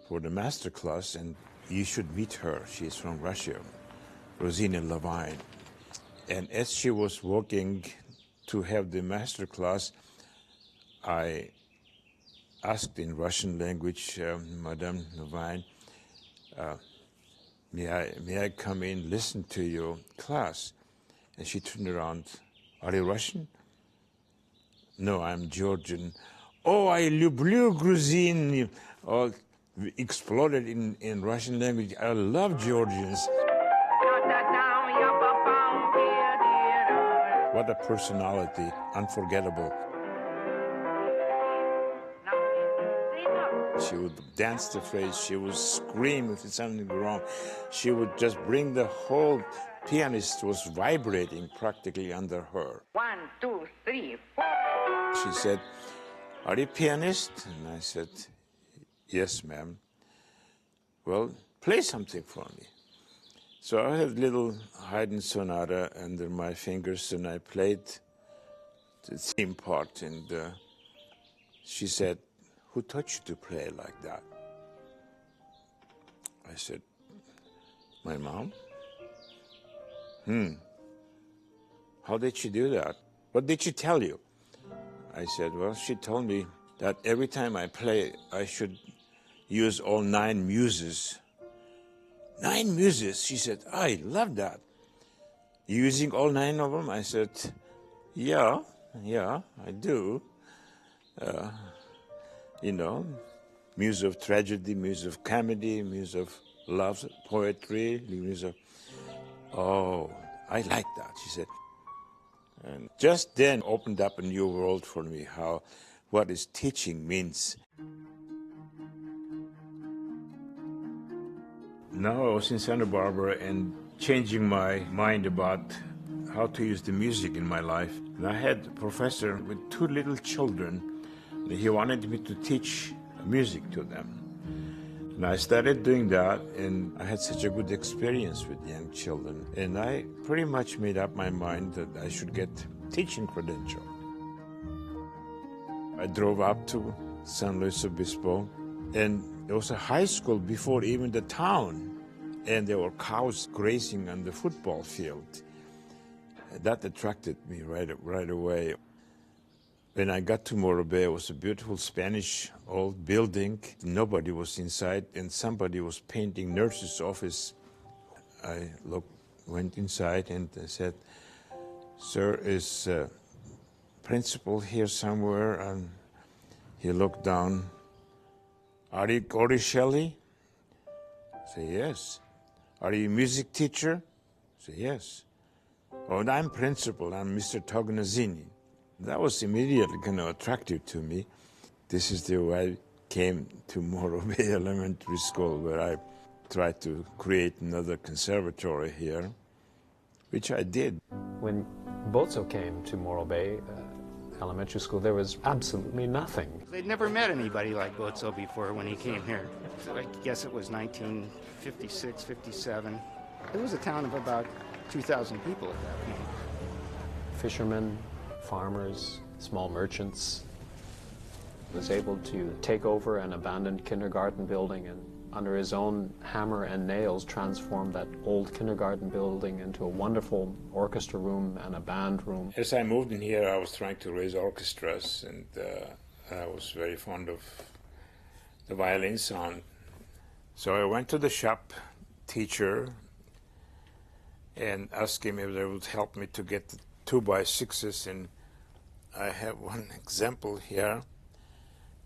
S1: for the master class, and you should meet her. She's from Russia, Rosina Levine. And as she was walking to have the master class, I asked in Russian language, Madame Levine, may I come in, listen to your class? And she turned around, are you Russian? No, I'm Georgian. Oh, I люблю Gruzin. Oh, exploded in Russian language. I love Georgians. What a personality, unforgettable. She would dance the phrase, she would scream if it's something wrong. She would just bring the whole pianist was vibrating practically under her.
S8: 1, 2, 3, 4.
S1: She said, are you a pianist? And I said, yes, ma'am. Well, play something for me. So I had a little Haydn sonata under my fingers, and I played the theme part, and she said, who taught you to play like that? I said, my mom. How did she do that? What did she tell you? I said, well, she told me that every time I play, I should use all 9 muses. 9 muses? She said, I love that. Using all 9 of them? I said, yeah, I do. You know, muse of tragedy, muse of comedy, muse of love, poetry, muse of... Oh, I like that, she said. And just then opened up a new world for me, what is teaching means. Now I was in Santa Barbara and changing my mind about how to use the music in my life. And I had a professor with 2 little children. He wanted me to teach music to them. And I started doing that, and I had such a good experience with young children. And I pretty much made up my mind that I should get teaching credential. I drove up to San Luis Obispo, and there was a high school before even the town, and there were cows grazing on the football field. That attracted me right away. When I got to Morro Bay, it was a beautiful Spanish old building. Nobody was inside, and somebody was painting nurse's office. I went inside and I said, sir, is principal here somewhere? And he looked down. Are you Korisheli? I say, yes. Are you a music teacher? I say, yes. Oh, and I'm principal. I'm Mr. Tognazini. That was immediately kind of attractive to me. This is the way I came to Morro Bay Elementary School, where I tried to create another conservatory here, which I did.
S4: When Botso came to Morro Bay Elementary School, there was absolutely nothing.
S5: They'd never met anybody like Botso before when he came here. So I guess it was 1956, 57. It was a town of about 2,000 people at that point.
S4: Fishermen, farmers, small merchants, was able to take over an abandoned kindergarten building and under his own hammer and nails transform that old kindergarten building into a wonderful orchestra room and a band room.
S1: As I moved in here, I was trying to raise orchestras, and I was very fond of the violin sound. So I went to the shop teacher and asked him if they would help me to get the 2x6s, and I have one example here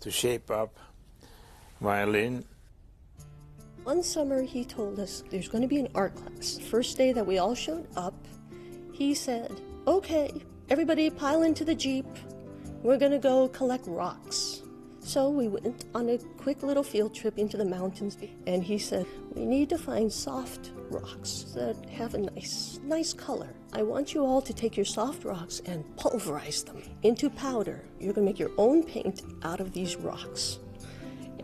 S1: to shape up violin.
S21: One summer he told us there's going to be an art class. First day that we all showed up, he said, okay, everybody pile into the Jeep. We're going to go collect rocks. So we went on a quick little field trip into the mountains, and he said, we need to find soft rocks that have a nice color. I want you all to take your soft rocks and pulverize them into powder. You're going to make your own paint out of these rocks.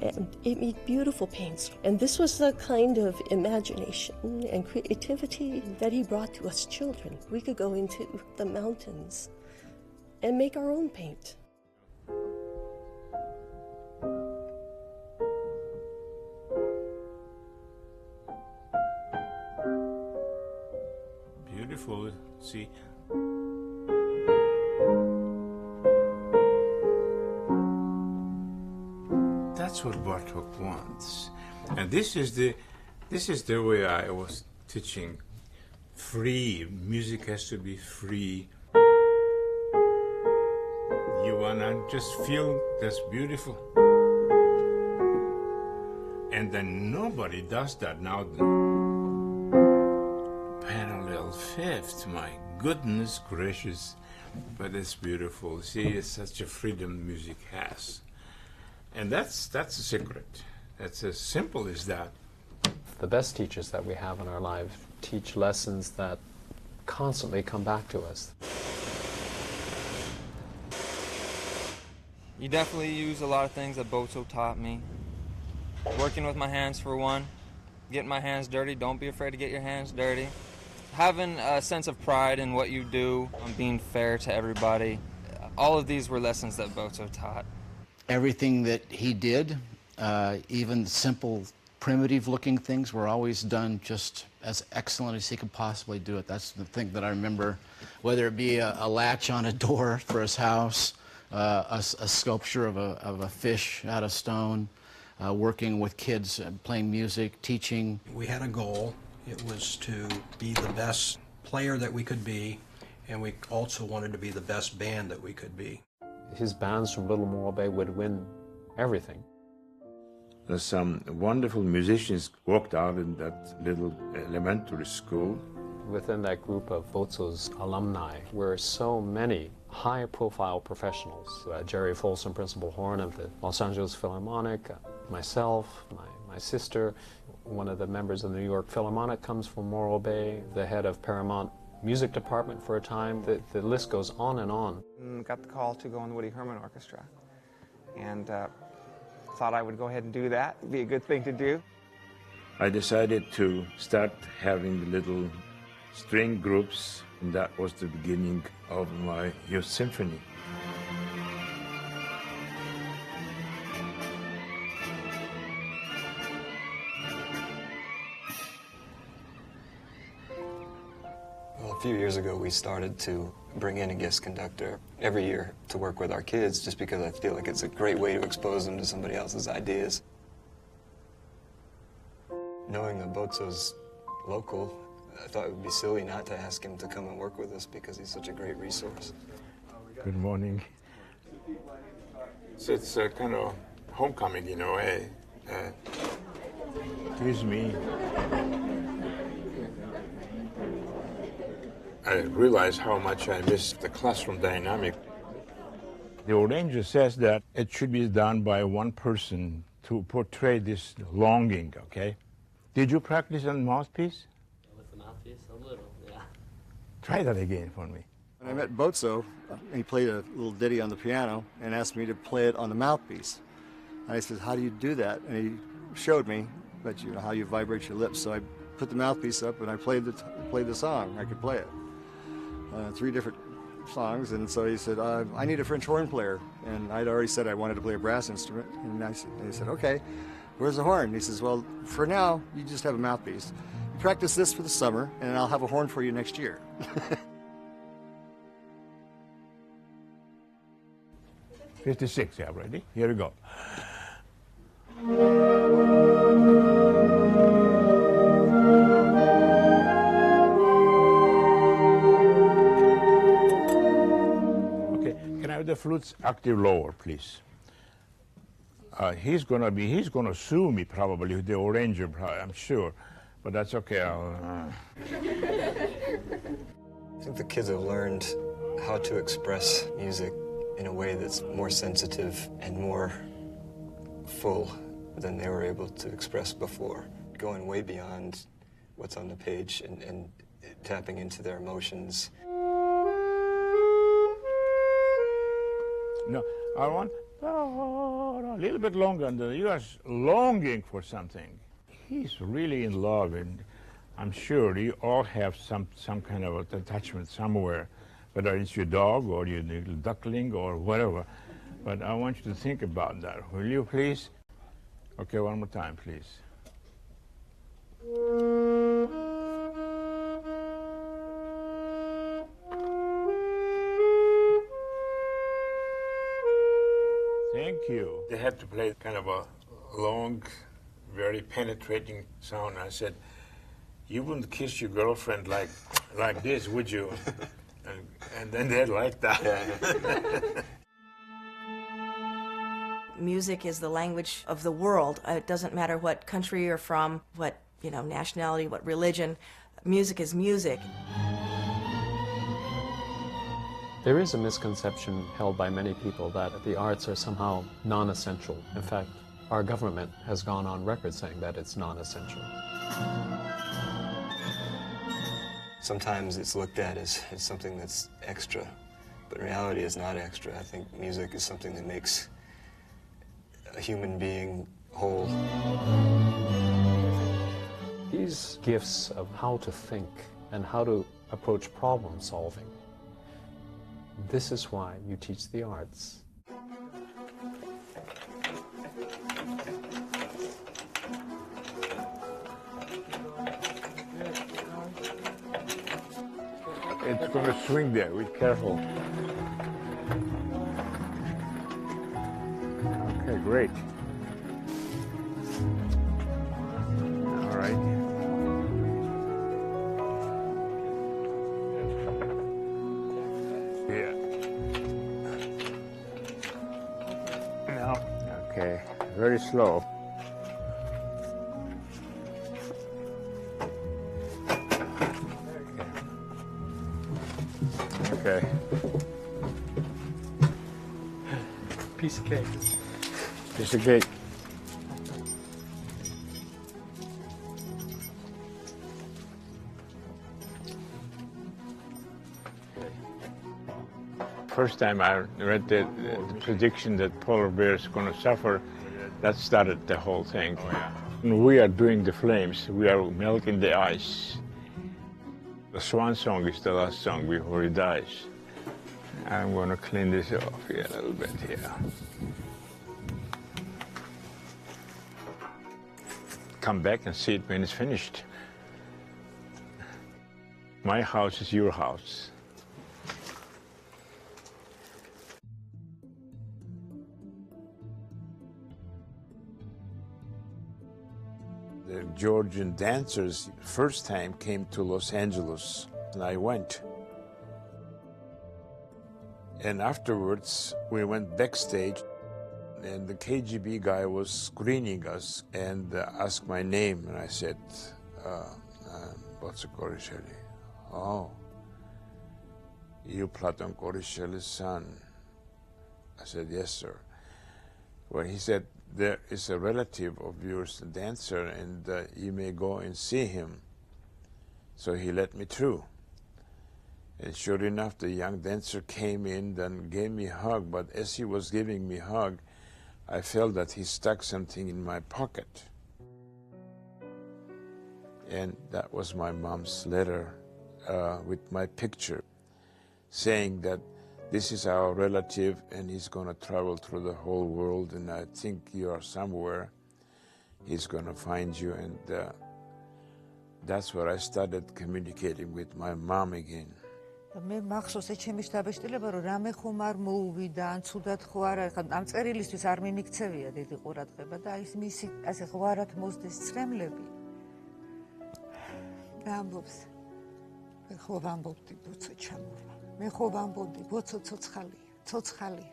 S21: And it made beautiful paints. And this was the kind of imagination and creativity that he brought to us children. We could go into the mountains and make our own paint.
S1: Beautiful, see. That's what Bartok wants. And this is the way I was teaching. Free. Music has to be free. You wanna just feel that's beautiful. And then nobody does that now. Parallel fifth, my goodness gracious. But it's beautiful. See, it's such a freedom music has. And that's the secret. It's as simple as that.
S4: The best teachers that we have in our lives teach lessons that constantly come back to us.
S10: You definitely use a lot of things that Botso taught me. Working with my hands for one, getting my hands dirty, don't be afraid to get your hands dirty. Having a sense of pride in what you do, being fair to everybody. All of these were lessons that Botso taught.
S12: Everything that he did, even simple, primitive-looking things, were always done just as excellent as he could possibly do it. That's the thing that I remember, whether it be a latch on a door for his house, a sculpture of a fish out of stone, working with kids, playing music, teaching.
S23: We had a goal. It was to be the best player that we could be, and we also wanted to be the best band that we could be.
S4: His bands from Little Morro Bay would win everything.
S1: Some wonderful musicians walked out in that little elementary school.
S4: Within that group of Botso's alumni were so many high-profile professionals. Jerry Folsom, principal horn of the Los Angeles Philharmonic, myself, my sister, one of the members of the New York Philharmonic comes from Morro Bay, the head of Paramount music department for a time. The list goes on and on.
S24: Got the call to go in the Woody Herman Orchestra, and thought I would go ahead and do that. It'd be a good thing to do.
S1: I decided to start having the little string groups, and that was the beginning of my youth symphony.
S25: A few years ago, we started to bring in a guest conductor every year to work with our kids, just because I feel like it's a great way to expose them to somebody else's ideas. Knowing that Botso's local, I thought it would be silly not to ask him to come and work with us because he's such a great resource.
S1: Good morning. So it's a kind of homecoming in a way. Excuse me. I realize how much I miss the classroom dynamic. The arranger says that it should be done by one person to portray this longing, okay? Did you practice on mouthpiece?
S26: With the mouthpiece, a little, yeah.
S1: Try that again for me.
S7: When I met Botso, he played a little ditty on the piano and asked me to play it on the mouthpiece. And I said, how do you do that? And he showed me that, you know, how you vibrate your lips. So I put the mouthpiece up and I played the song. I could play it. 3 different songs, and so he said, I need a French horn player. And I'd already said I wanted to play a brass instrument, and he said, okay, where's the horn? And he says, well, for now, you just have a mouthpiece. You practice this for the summer, and I'll have a horn for you next year.
S1: 56, yeah, ready? Here we go. the flutes octave lower, please. He's gonna sue me probably, the arranger, I'm sure, but that's okay.
S25: I think the kids have learned how to express music in a way that's more sensitive and more full than they were able to express before, going way beyond what's on the page and tapping into their emotions.
S1: No, I want a little bit longer, and you are longing for something. He's really in love, and I'm sure you all have some kind of attachment somewhere, whether it's your dog or your little duckling or whatever. But I want you to think about that. Will you please? Okay, one more time, please. Thank you. They had to play kind of a long, very penetrating sound. I said, you wouldn't kiss your girlfriend like this, would you? and then they liked that.
S14: Music is the language of the world. It doesn't matter what country you're from, what nationality, what religion. Music is music.
S4: There is a misconception held by many people that the arts are somehow non-essential. In fact, our government has gone on record saying that it's non-essential.
S25: Sometimes it's looked at as something that's extra, but in reality it's not extra. I think music is something that makes a human being whole.
S4: These gifts of how to think and how to approach problem solving, this is why you teach the arts.
S1: It's going to swing there. Be careful. Okay, great. All right. Yeah. Now, okay, very slow. Okay.
S15: Piece of cake.
S1: Piece of cake. First time I read the prediction that polar bears are going to suffer, that started the whole thing. Oh, yeah. And we are doing the flames. We are melting the ice. The swan song is the last song before he dies. I'm going to clean this off here a little bit here. Come back and see it when it's finished. My house is your house. The Georgian dancers first time came to Los Angeles, and I went. And afterwards, we went backstage, and the KGB guy was screening us and asked my name, and I said, Botso Korisheli. Oh, you Platon Korisheli's son? I said, yes, sir. Well, he said, there is a relative of yours, a dancer, and you may go and see him. So he let me through. And sure enough, the young dancer came in and gave me a hug, but as he was giving me a hug, I felt that he stuck something in my pocket. And that was my mom's letter with my picture, saying that this is our relative and he's going to travel through the whole world, and I think you are somewhere. He's going to find you, and that's where I started communicating with my mom again.
S16: მე მახსოვს ჩემი შთაბეჭდილება რომ რამე ხომ არ მოუვიდა ან ცუდად ხო არ არის ამ წერილისთვის არ მიმიქცევია დიდი ყურადღება და ის მისი ასე ღვარად მოსდეს ცრემლები და ამბობს მე ხო ვამბობდი ბოცო ჩამოვა მე ხო ვამბობდი ბოცო ცოცხალია ცოცხალი.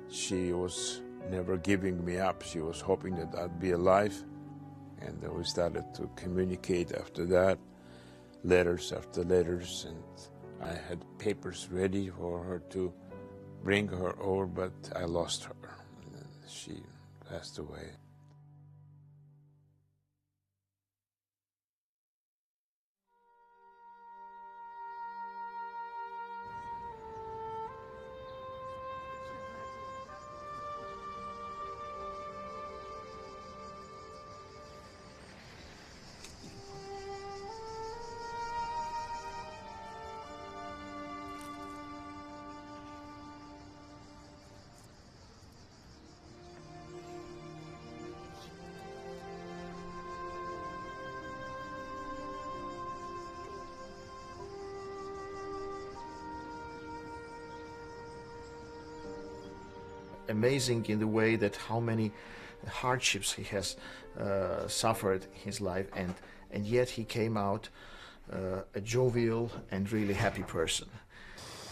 S1: She was never giving me up. She was hoping that I'd be alive. And we started to communicate after that, letters after letters. And I had papers ready for her to bring her over, but I lost her. And she passed away.
S11: Amazing in the way that how many hardships he has suffered in his life, and yet he came out a jovial and really happy person.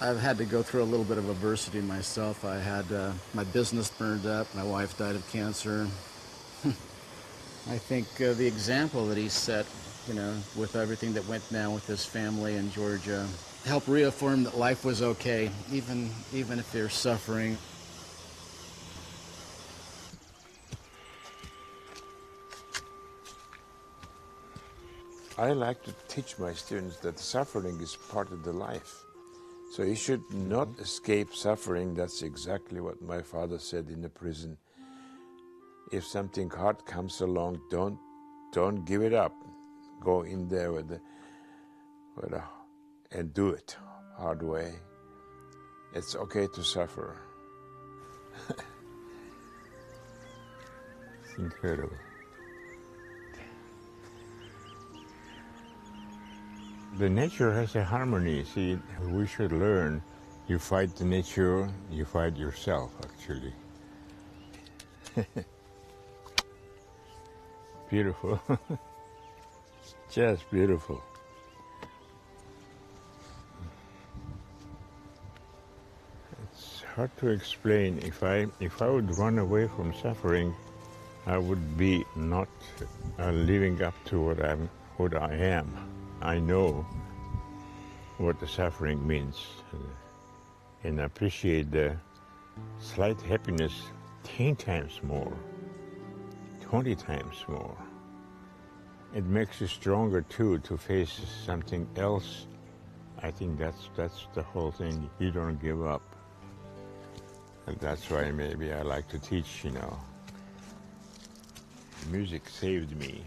S12: I've had to go through a little bit of adversity myself. I had my business burned up, my wife died of cancer. I think the example that he set, you know, with everything that went down with his family in Georgia, helped reaffirm that life was okay, even if they're suffering.
S1: I like to teach my students that suffering is part of the life. So you should not escape suffering. That's exactly what my father said in the prison. If something hard comes along, don't give it up. Go in there and do it hard way. It's okay to suffer. It's incredible. The nature has a harmony. See, we should learn. You fight the nature, you fight yourself, actually. Beautiful. Just beautiful. It's hard to explain. If I would run away from suffering, I would be not living up to what I am. I know what the suffering means and appreciate the slight happiness 10 times more, 20 times more. It makes you stronger too to face something else. I think that's the whole thing. You don't give up. And that's why maybe I like to teach, you know. Music saved me.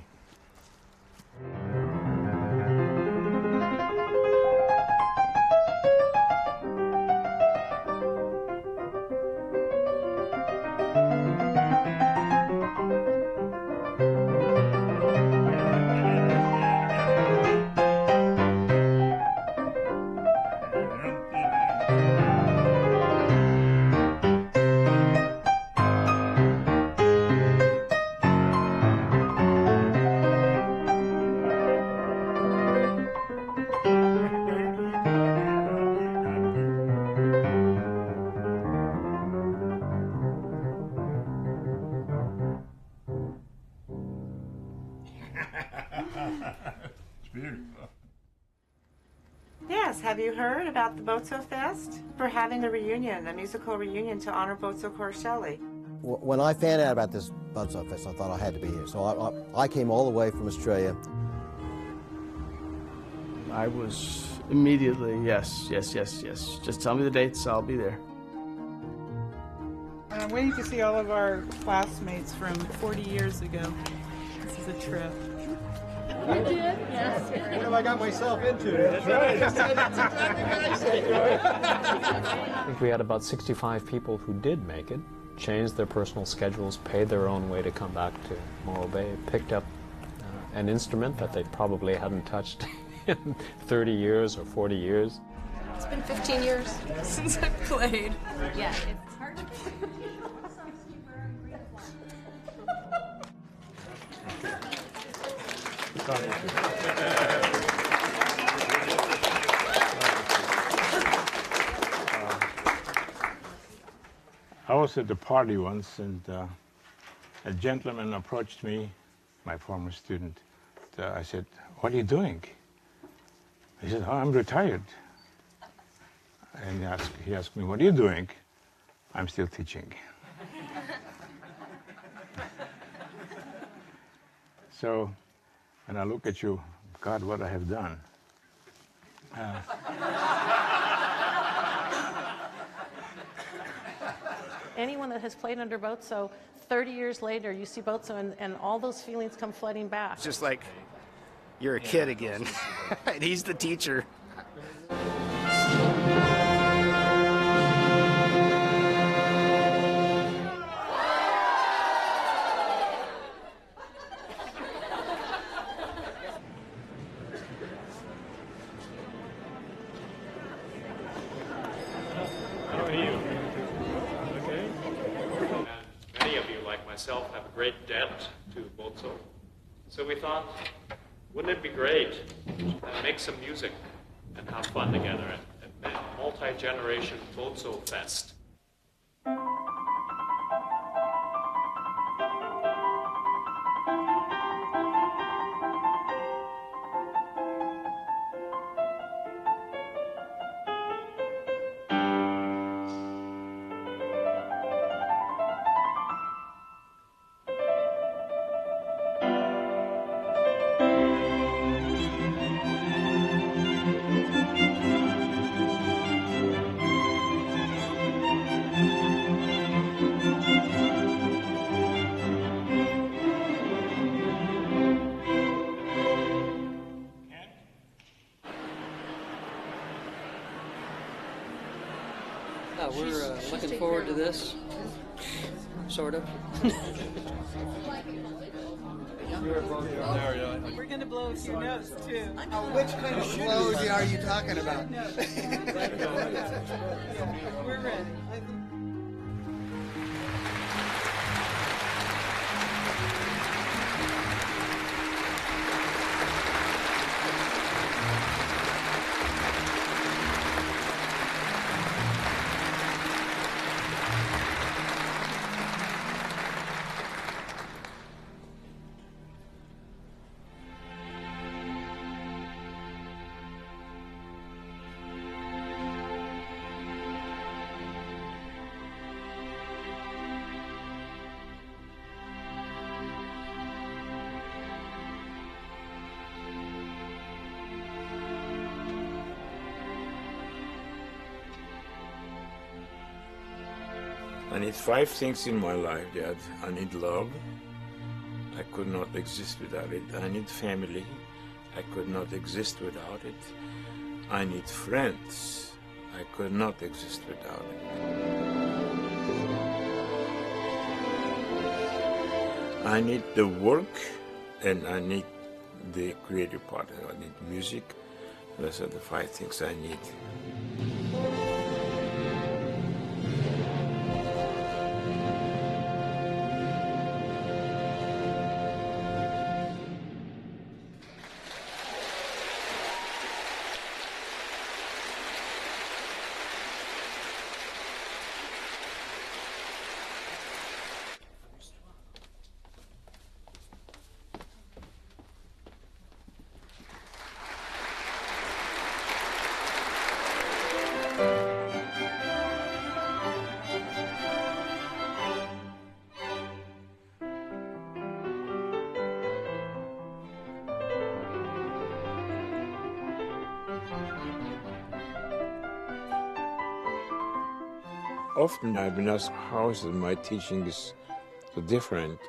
S13: Yes, have you heard about the Botso Fest? We're having a reunion, a musical reunion to honor Botso Korisheli.
S17: When I found out about this Botso Fest, I thought I had to be here. So I came all the way from Australia.
S15: I was immediately, yes. Just tell me the dates, I'll be there.
S18: And I'm waiting to see all of our classmates from 40 years ago. This is a trip. You did? Yes.
S17: What have I got myself into?
S15: That's right. That's exactly what I said. I think we had about 65 people who did make it, changed their personal schedules, paid their own way to come back to Morro Bay, picked up an instrument that they probably hadn't touched in 30 years or 40 years.
S19: It's been 15 years since I've played. Yeah, it's hard to play.
S1: was at a party once, and a gentleman approached me, my former student. I said, "What are you doing?" He said, "Oh, I'm retired." And he asked me, "What are you doing?" "I'm still teaching." So, when I look at you, God, what I have done.
S2: Anyone that has played under Botso, 30 years later, you see Botso and all those feelings come flooding back.
S5: It's just like you're a kid again, and he's the teacher.
S3: Have a great debt to Botso. So we thought, wouldn't it be great to make some music and have fun together at a multi-generation Botso fest.
S6: We're looking forward to this, sort of.
S18: We're going to blow your nose, too.
S6: Which kind of blows are you talking about?
S18: We're ready.
S1: I need 5 things in my life, Dad. I need love. I could not exist without it. I need family. I could not exist without it. I need friends. I could not exist without it. I need the work, and I need the creative part. I need music. Those are the 5 things I need. Often I've been asked how is it my teaching is so different.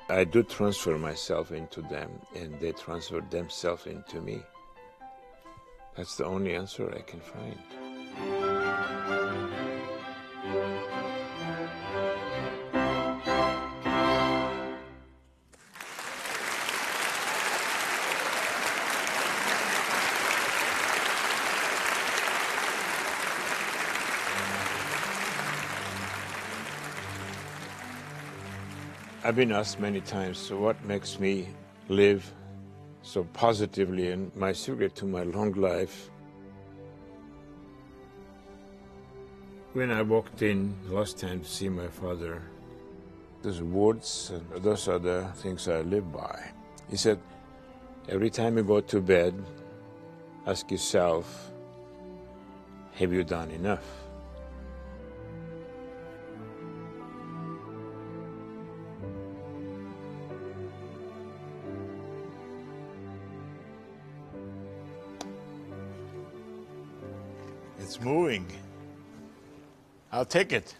S1: I do transfer myself into them, and they transfer themselves into me. That's the only answer I can find. I've been asked many times, so what makes me live so positively, and my secret to my long life When I walked in last time to see my father, those words and those are the things I live by. He said, every time you go to bed, ask yourself, have you done enough? It's moving. I'll take it.